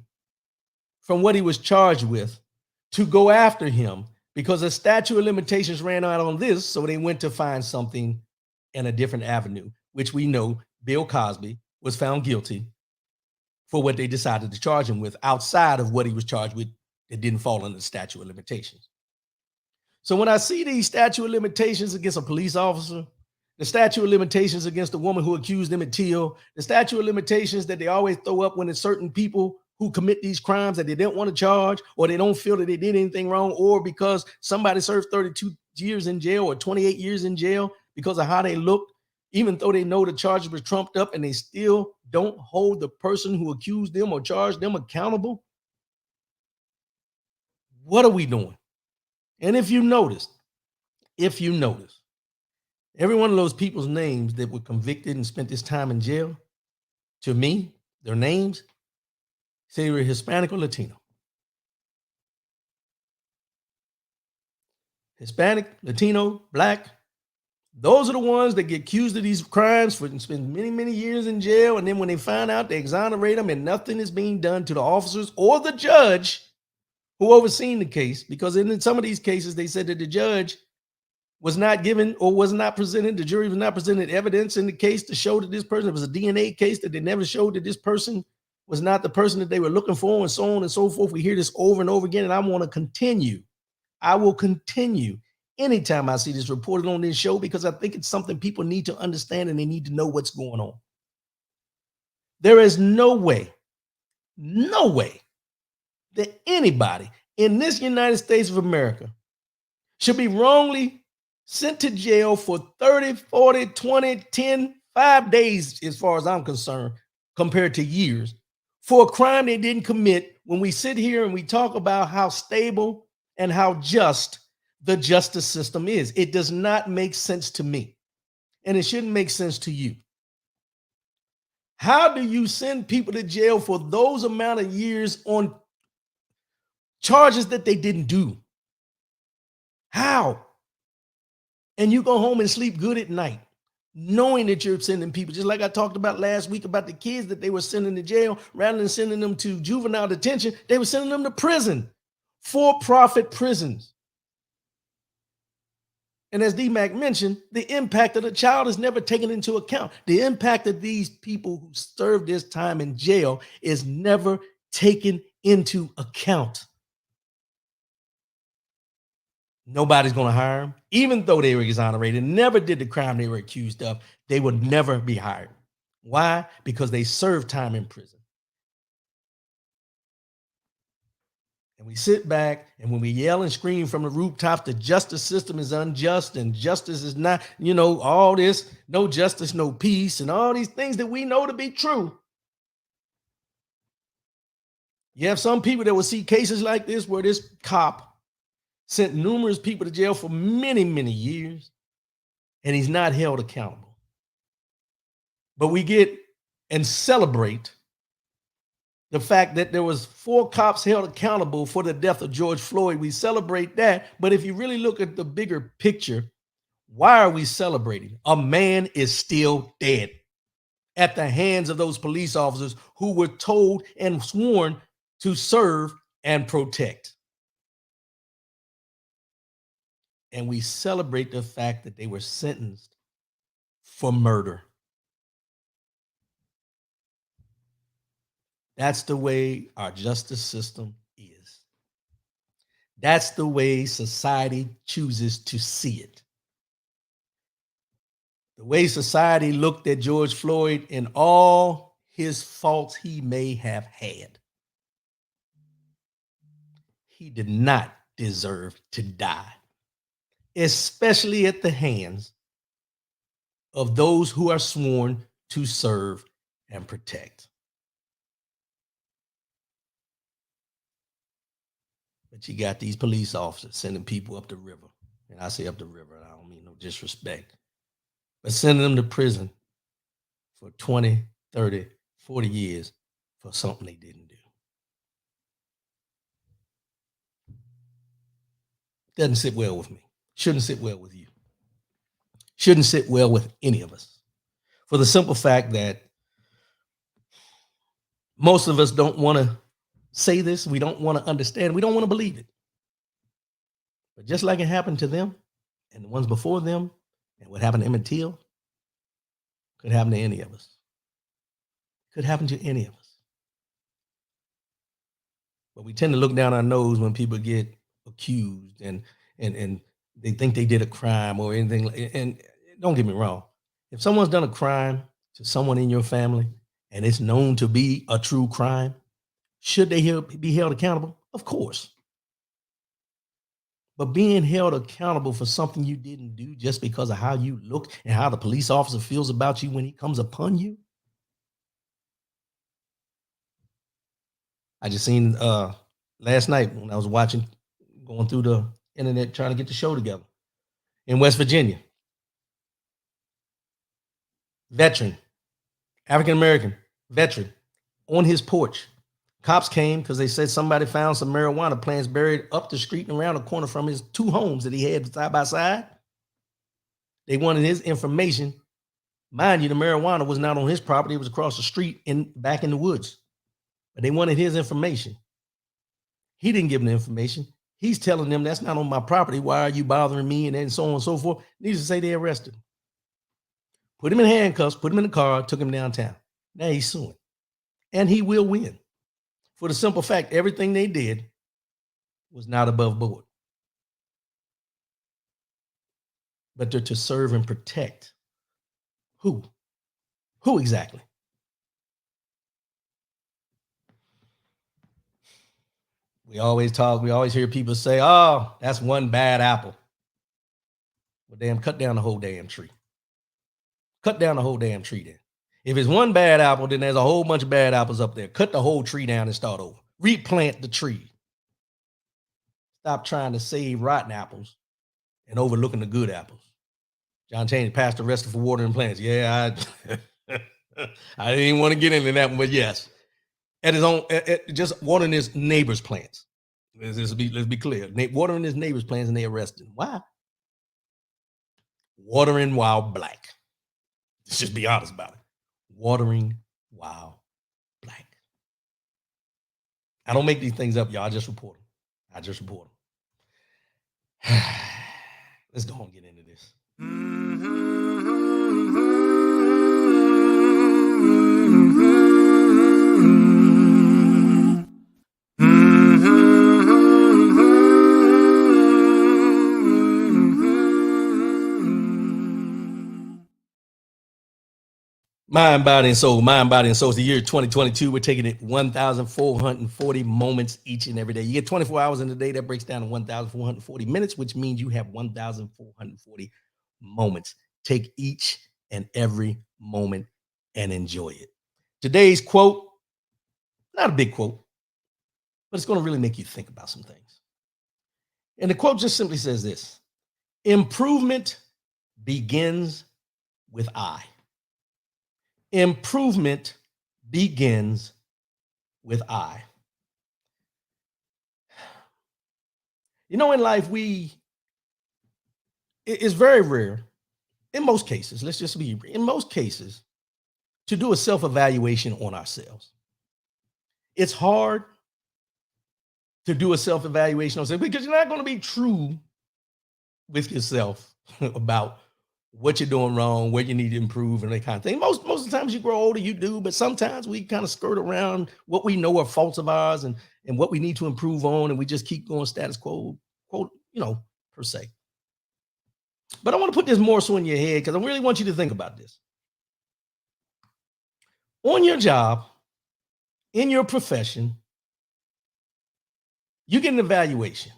Speaker 1: from what he was charged with to go after him because the statute of limitations ran out on this, so they went to find something in a different avenue, which we know Bill Cosby was found guilty for what they decided to charge him with outside of what he was charged with that didn't fall under the statute of limitations. So when I see these statute of limitations against a police officer, the statute of limitations against the woman who accused them at Teal, the statute of limitations that they always throw up when it's certain people who commit these crimes that they don't want to charge, or they don't feel that they did anything wrong, or because somebody served 32 years in jail or 28 years in jail because of how they looked, even though they know the charges were trumped up, and they still don't hold the person who accused them or charged them accountable. What are we doing? And if you notice, every one of those people's names that were convicted and spent this time in jail, to me, their names say they were Hispanic or Latino. Hispanic, Latino, Black. Those are the ones that get accused of these crimes for spend many, many years in jail. And then when they find out, they exonerate them and nothing is being done to the officers or the judge who overseen the case. Because in some of these cases, they said that the judge was not given or was not presented, the jury was not presented evidence in the case to show that this person, it was a DNA case that they never showed that this person was not the person that they were looking for, and so on and so forth. We hear this over and over again, and I want to continue. I will continue anytime I see this reported on this show, because I think it's something people need to understand and they need to know what's going on. There is no way that anybody in this United States of America should be wrongly sent to jail for 30, 40, 20, 10, 5 days, as far as I'm concerned, compared to years, for a crime they didn't commit, when we sit here and we talk about how stable and how just the justice system is. It does not make sense to me, and it shouldn't make sense to you. How do you send people to jail for those amount of years on charges that they didn't do? How? And you go home and sleep good at night, knowing that you're sending people, just like I talked about last week about the kids that they were sending to jail, rather than sending them to juvenile detention, they were sending them to prison, for-profit prisons. And as DMAC mentioned, the impact of the child is never taken into account. The impact of these people who serve this time in jail is never taken into account. Nobody's going to hire them, even though they were exonerated, never did the crime they were accused of. They would never be hired. Why? Because they served time in prison. And we sit back, and when we yell and scream from the rooftops, the justice system is unjust and justice is not, all this, no justice, no peace, and all these things that we know to be true. You have some people that will see cases like this where this cop sent numerous people to jail for many, many years, and he's not held accountable. But we get and celebrate the fact that there was 4 cops held accountable for the death of George Floyd. We celebrate that. But if you really look at the bigger picture, why are we celebrating? A man is still dead at the hands of those police officers who were told and sworn to serve and protect. And we celebrate the fact that they were sentenced for murder. That's the way our justice system is. That's the way society chooses to see it. The way society looked at George Floyd in all his faults he may have had, he did not deserve to die, especially at the hands of those who are sworn to serve and protect. But you got these police officers sending people up the river. And I say up the river, and I don't mean no disrespect, but sending them to prison for 20, 30, 40 years for something they didn't do. Doesn't sit well with me. Shouldn't sit well with you. Shouldn't sit well with any of us. For the simple fact that most of us don't want to say this. We don't want to understand. We don't want to believe it. But just like it happened to them and the ones before them, and what happened to Emmett Till, could happen to any of us. Could happen to any of us. But we tend to look down our nose when people get accused and they think they did a crime or anything. And don't get me wrong. If someone's done a crime to someone in your family and it's known to be a true crime, should they be held accountable? Of course. But being held accountable for something you didn't do just because of how you look and how the police officer feels about you when he comes upon you. I just seen last night when I was going through the internet trying to get the show together in West Virginia. Veteran, African-American veteran on his porch. Cops came because they said somebody found some marijuana plants buried up the street and around the corner from his two homes that he had side by side. They wanted his information. Mind you, the marijuana was not on his property. It was across the street back in the woods. But they wanted his information. He didn't give them the information. He's telling them that's not on my property. Why are you bothering me? And then so on and so forth. Needless to say, they arrested him. Put him in handcuffs, put him in the car, took him downtown. Now he's suing. And he will win. For the simple fact, everything they did was not above board. But they're to serve and protect. Who? Who exactly? We always hear people say, oh, that's one bad apple. Well, damn, cut down the whole damn tree. Cut down the whole damn tree then. If it's one bad apple, then there's a whole bunch of bad apples up there. Cut the whole tree down and start over. Replant the tree. Stop trying to save rotten apples and overlooking the good apples. John Chaney passed arrested for watering plants. Yeah, I didn't even want to get into that one, but yes. At his own, just watering his neighbor's plants. Let's be clear. Watering his neighbor's plants and they arrested him. Why? Watering while black. Let's just be honest about it. Watering while black. I don't make these things up, y'all. I just report them. Let's go and get into this. Mind, body, and soul. Mind, body, and soul. It's the year 2022. We're taking it 1,440 moments each and every day. You get 24 hours in a day. That breaks down to 1,440 minutes, which means you have 1,440 moments. Take each and every moment and enjoy it. Today's quote, not a big quote, but it's going to really make you think about some things. And the quote just simply says this: improvement begins with I. Improvement begins with I. You know, in life, it's very rare, in most cases, in most cases, to do a self-evaluation on ourselves. It's hard to do a self-evaluation on yourself because you're not going to be true with yourself about what you're doing wrong, where you need to improve, and that kind of thing. Most of the times you grow older, you do, but sometimes we kind of skirt around what we know are faults of ours and what we need to improve on, and we just keep going status quo, quote, per se. But I want to put this more so in your head because I really want you to think about this. On your job, in your profession, you get an evaluation.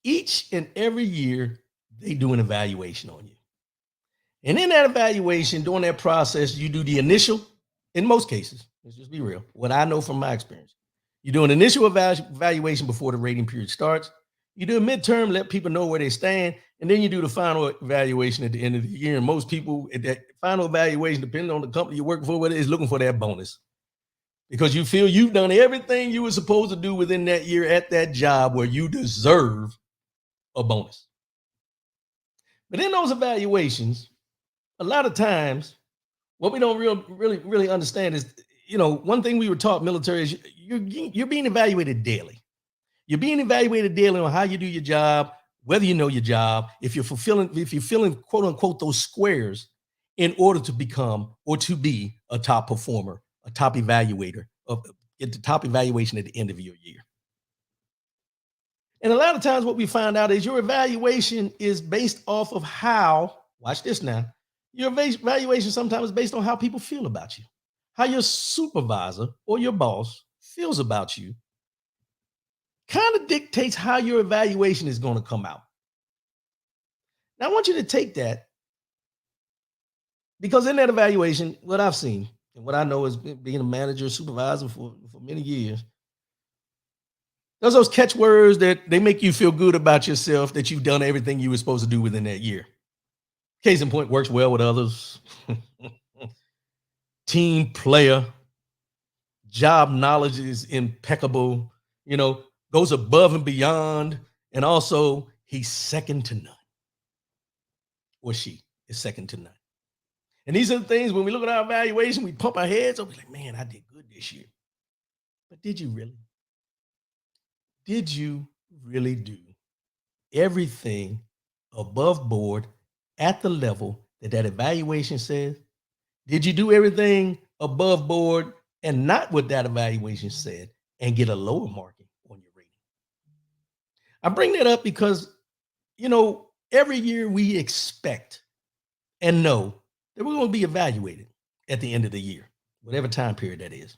Speaker 1: Each and every year, they do an evaluation on you. And in that evaluation, during that process, you do the initial, in most cases, let's just be real, what I know from my experience. You do an initial evaluation before the rating period starts. You do a midterm, let people know where they stand. And then you do the final evaluation at the end of the year. And most people at that final evaluation, depending on the company you're working for, is looking for that bonus because you feel you've done everything you were supposed to do within that year at that job where you deserve a bonus. But in those evaluations, a lot of times, what we don't really understand is, one thing we were taught military is you're being evaluated daily. You're being evaluated daily on how you do your job, whether you know your job, if you're filling quote unquote those squares in order to become or to be a top performer, a top evaluator of get the top evaluation at the end of your year. And a lot of times what we find out is your evaluation is based off of how, watch this now, your evaluation sometimes is based on how people feel about you, how your supervisor or your boss feels about you, kind of dictates how your evaluation is going to come out. Now, I want you to take that because in that evaluation, what I've seen and what I know is being a manager, supervisor for many years, there's those catchwords that they make you feel good about yourself that you've done everything you were supposed to do within that year. Case in point, works well with others, team player, job knowledge is impeccable, goes above and beyond. And also, he's second to none, or she is second to none. And these are the things when we look at our evaluation, we pump our heads up, like, man, I did good this year. But did you really? Did you really do everything above board at the level that evaluation says? Did you do everything above board and not what that evaluation said and get a lower marking on your rating? I bring that up because, every year we expect and know that we're going to be evaluated at the end of the year, whatever time period that is.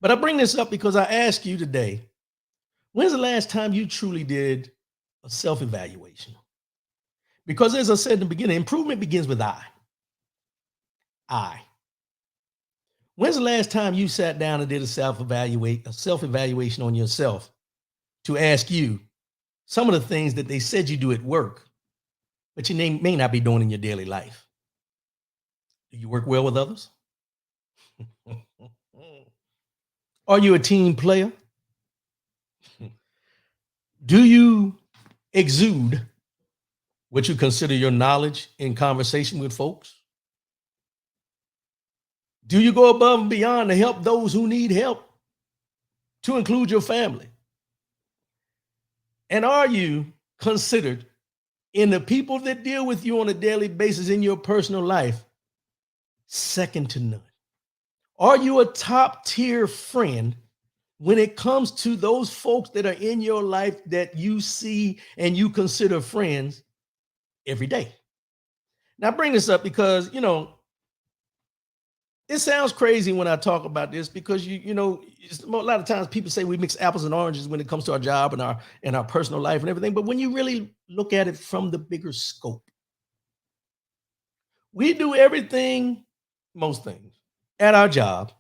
Speaker 1: But I bring this up because I ask you today, when's the last time you truly did a self-evaluation? Because as I said in the beginning, improvement begins with I. When's the last time you sat down and did a self-evaluation on yourself to ask you some of the things that they said you do at work, but you may not be doing in your daily life? Do you work well with others? Are you a team player? Do you exude what you consider your knowledge in conversation with folks? Do you go above and beyond to help those who need help, to include your family? And are you considered in the people that deal with you on a daily basis in your personal life second to none? Are you a top tier friend when it comes to those folks that are in your life that you see and you consider friends every day? Now, I bring this up because, it sounds crazy when I talk about this because a lot of times people say we mix apples and oranges when it comes to our job and our personal life and everything. But when you really look at it from the bigger scope, we do everything, most things, at our job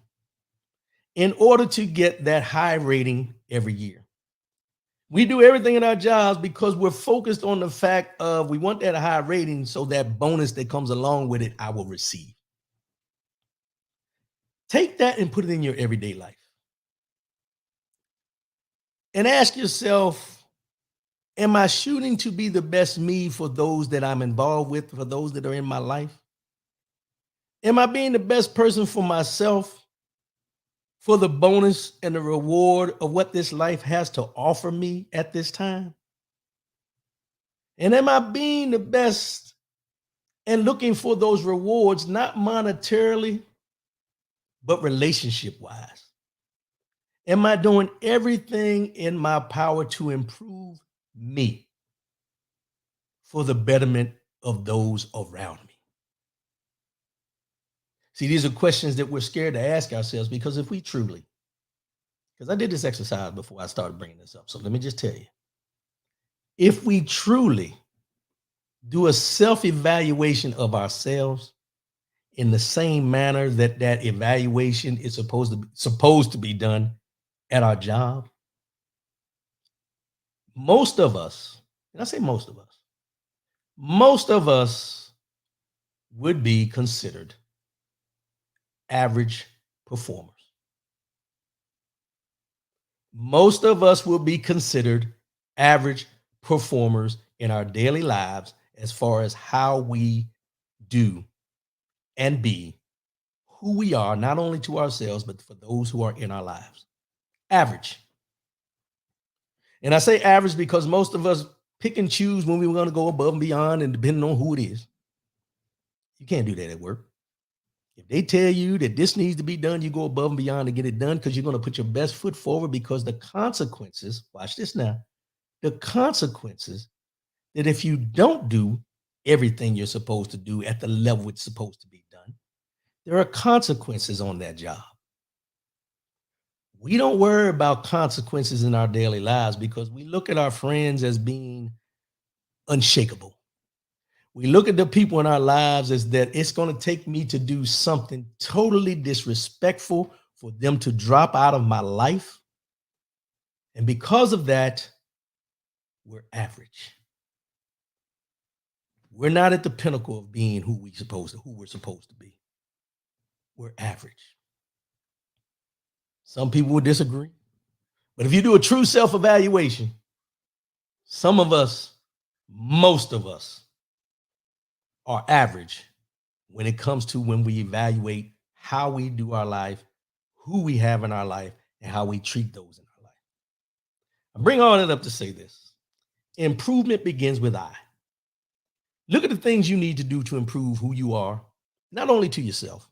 Speaker 1: in order to get that high rating every year. We do everything in our jobs because we're focused on the fact of we want that high rating so that bonus that comes along with it, I will receive. Take that and put it in your everyday life. And ask yourself, am I shooting to be the best me for those that I'm involved with, for those that are in my life? Am I being the best person for myself for the bonus and the reward of what this life has to offer me at this time? And am I being the best and looking for those rewards, not monetarily, but relationship wise? Am I doing everything in my power to improve me for the betterment of those around me? See, these are questions that we're scared to ask ourselves because if we truly, because I did this exercise before I started bringing this up. So let me just tell you, if we truly do a self-evaluation of ourselves in the same manner that that evaluation is supposed to be done at our job, most of us, and I say most of us would be considered average performers. Most of us will be considered average performers in our daily lives as far as how we do and be who we are, not only to ourselves, but for those who are in our lives. Average. And I say average because most of us pick and choose when we want to go above and beyond, and depending on who it is. You can't do that at work. If they tell you that this needs to be done, you go above and beyond to get it done because you're going to put your best foot forward because the consequences, watch this now, the consequences that if you don't do everything you're supposed to do at the level it's supposed to be done, there are consequences on that job. We don't worry about consequences in our daily lives because we look at our friends as being unshakable. We look at the people in our lives as that it's going to take me to do something totally disrespectful for them to drop out of my life. And because of that, we're average. We're not at the pinnacle of being who we're supposed to be. We're average. Some people will disagree. But if you do a true self-evaluation, some of us, most of us, are average when it comes to when we evaluate how we do our life, who we have in our life, and how we treat those in our life. I bring all that up to say this. Improvement begins with I. Look at the things you need to do to improve who you are, not only to yourself,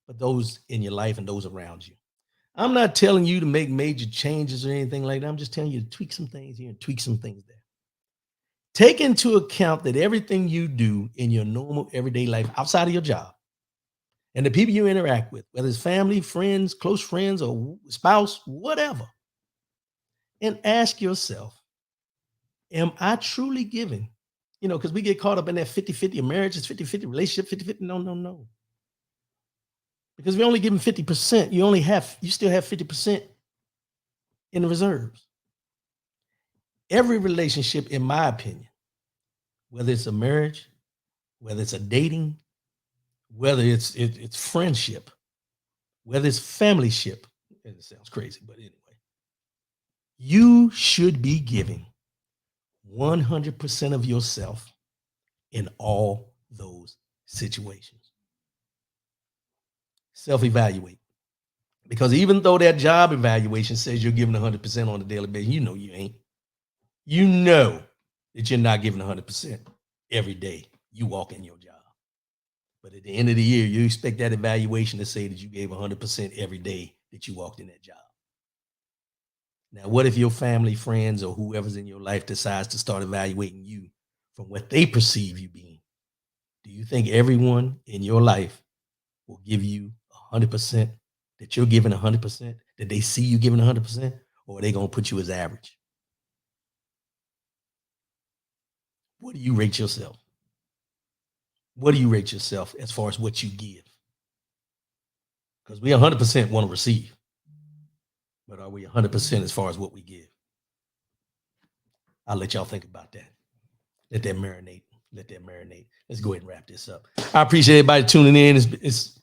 Speaker 1: but those in your life and those around you. I'm not telling you to make major changes or anything like that. I'm just telling you to tweak some things here and tweak some things there. Take into account that everything you do in your normal everyday life outside of your job and the people you interact with, whether it's family, friends, close friends, or spouse, whatever, and ask yourself, am I truly giving? Because we get caught up in that 50-50 of marriage, it's 50-50 relationship, 50-50. No. Because if you're only giving 50%, you still have 50% in the reserves. Every relationship, in my opinion, whether it's a marriage, whether it's a dating, whether it's friendship, whether it's familyship, and it sounds crazy, but anyway, you should be giving 100% of yourself in all those situations. Self-evaluate. Because even though that job evaluation says you're giving 100% on a daily basis, you know you ain't. You know that you're not giving 100% every day you walk in your job. But at the end of the year, you expect that evaluation to say that you gave 100% every day that you walked in that job. Now, what if your family, friends, or whoever's in your life decides to start evaluating you from what they perceive you being? Do you think everyone in your life will give you 100%, that you're giving 100%, that they see you giving 100%, or are they going to put you as average? What do you rate yourself? What do you rate yourself as far as what you give? Because we 100% want to receive, but are we 100% as far as what we give? I'll let y'all think about that. Let that marinate. Let's go ahead and wrap this up. I appreciate everybody tuning in. It's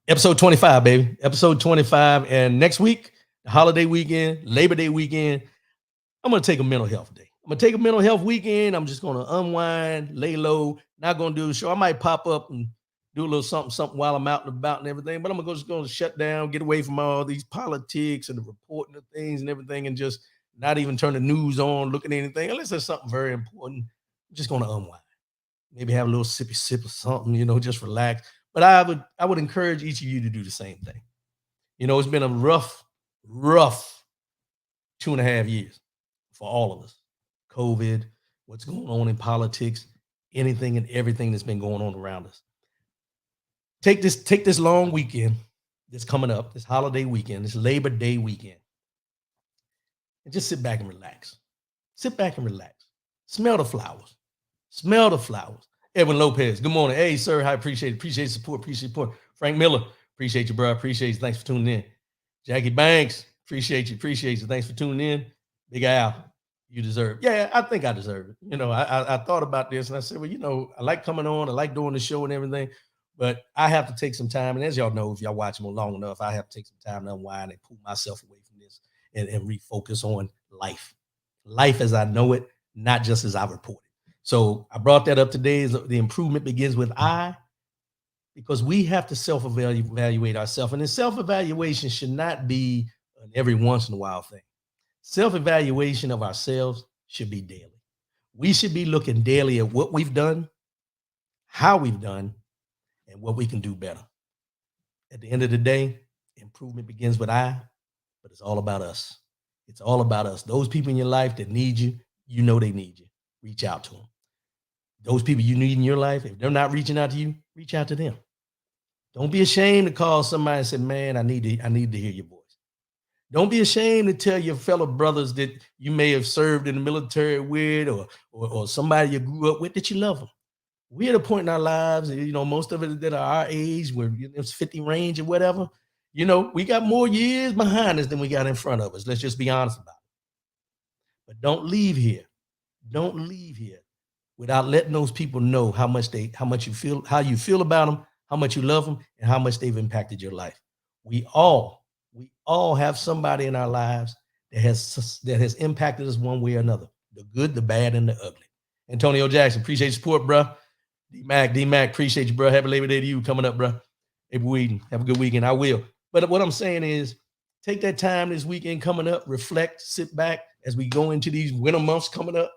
Speaker 1: episode 25, baby. Episode 25. And next week, the holiday weekend, Labor Day weekend, I'm going to take a mental health day. I'm going to take a mental health weekend. I'm just going to unwind, lay low, not going to do a show. I might pop up and do a little something while I'm out and about and everything, but I'm just going to shut down, get away from all these politics and the reporting of things and everything, and just not even turn the news on, look at anything, unless there's something very important. I'm just going to unwind. Maybe have a little sippy sip of something, just relax. But I would encourage each of you to do the same thing. It's been a rough 2.5 years for all of us. COVID, what's going on in politics, anything and everything that's been going on around us. take this long weekend that's coming up, this holiday weekend, this Labor Day weekend, and just sit back and relax. Sit back and relax. Smell the flowers. Smell the flowers. Edwin Lopez, good morning. Hey, sir, I appreciate it. Appreciate the support. Appreciate support. Frank Miller, appreciate you, bro. Appreciate you. Thanks for tuning in. Jackie Banks, appreciate you. Appreciate you. Thanks for tuning in. Big Al, you deserve. Yeah, I think I deserve it. I thought about this and I said, well, I like coming on. I like doing the show and everything, but I have to take some time. And as y'all know, if y'all watch me long enough, I have to take some time to unwind and pull myself away from this and refocus on life. Life as I know it, not just as I report it. So I brought that up today. The improvement begins with I, because we have to self-evaluate ourselves. And the self-evaluation should not be an every once in a while thing. Self-evaluation of ourselves should be daily. We should be looking daily at what we've done, how we've done, and what we can do better. At the end of the day, improvement begins with I, but it's all about us. It's all about us. Those people in your life that need you, you know they need you. Reach out to them. Those people you need in your life, if they're not reaching out to you, reach out to them. Don't be ashamed to call somebody and say, man, I need to hear your voice. Don't be ashamed to tell your fellow brothers that you may have served in the military with or somebody you grew up with that you love them. We're at a point in our lives, most of it that are our age, where it's 50 range or whatever. We got more years behind us than we got in front of us. Let's just be honest about it. But don't leave here. Don't leave here without letting those people know how much you feel about them, how much you love them, and how much they've impacted your life. We all have somebody in our lives that has impacted us one way or another, the good, the bad, and the ugly. Antonio Jackson, appreciate your support, bro. D-Mac, appreciate you, bro. Happy Labor Day to you coming up, bro. April Whedon, have a good weekend. I will. But what I'm saying is, take that time this weekend coming up, reflect, sit back as we go into these winter months coming up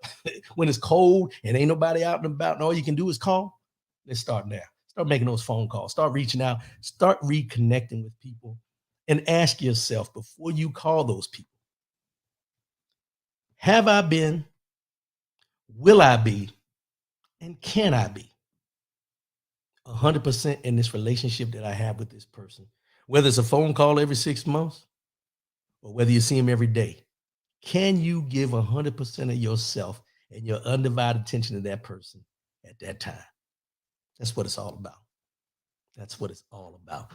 Speaker 1: when it's cold and ain't nobody out and about and all you can do is call. Let's start now. Start making those phone calls. Start reaching out. Start reconnecting with people and ask yourself before you call those people, have I been, will I be, and can I be 100% in this relationship that I have with this person? Whether it's a phone call every 6 months or whether you see him every day, can you give 100% of yourself and your undivided attention to that person at that time? That's what it's all about. That's what it's all about.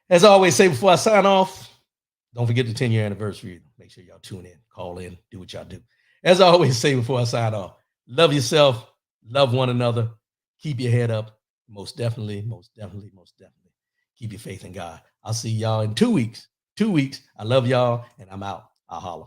Speaker 1: As I always say before I sign off, don't forget the 10-year anniversary. Make sure y'all tune in, call in, do what y'all do. As I always say before I sign off, love yourself, love one another, keep your head up. Most definitely, keep your faith in God. I'll see y'all in 2 weeks. 2 weeks. I love y'all, and I'm out. I'll holler.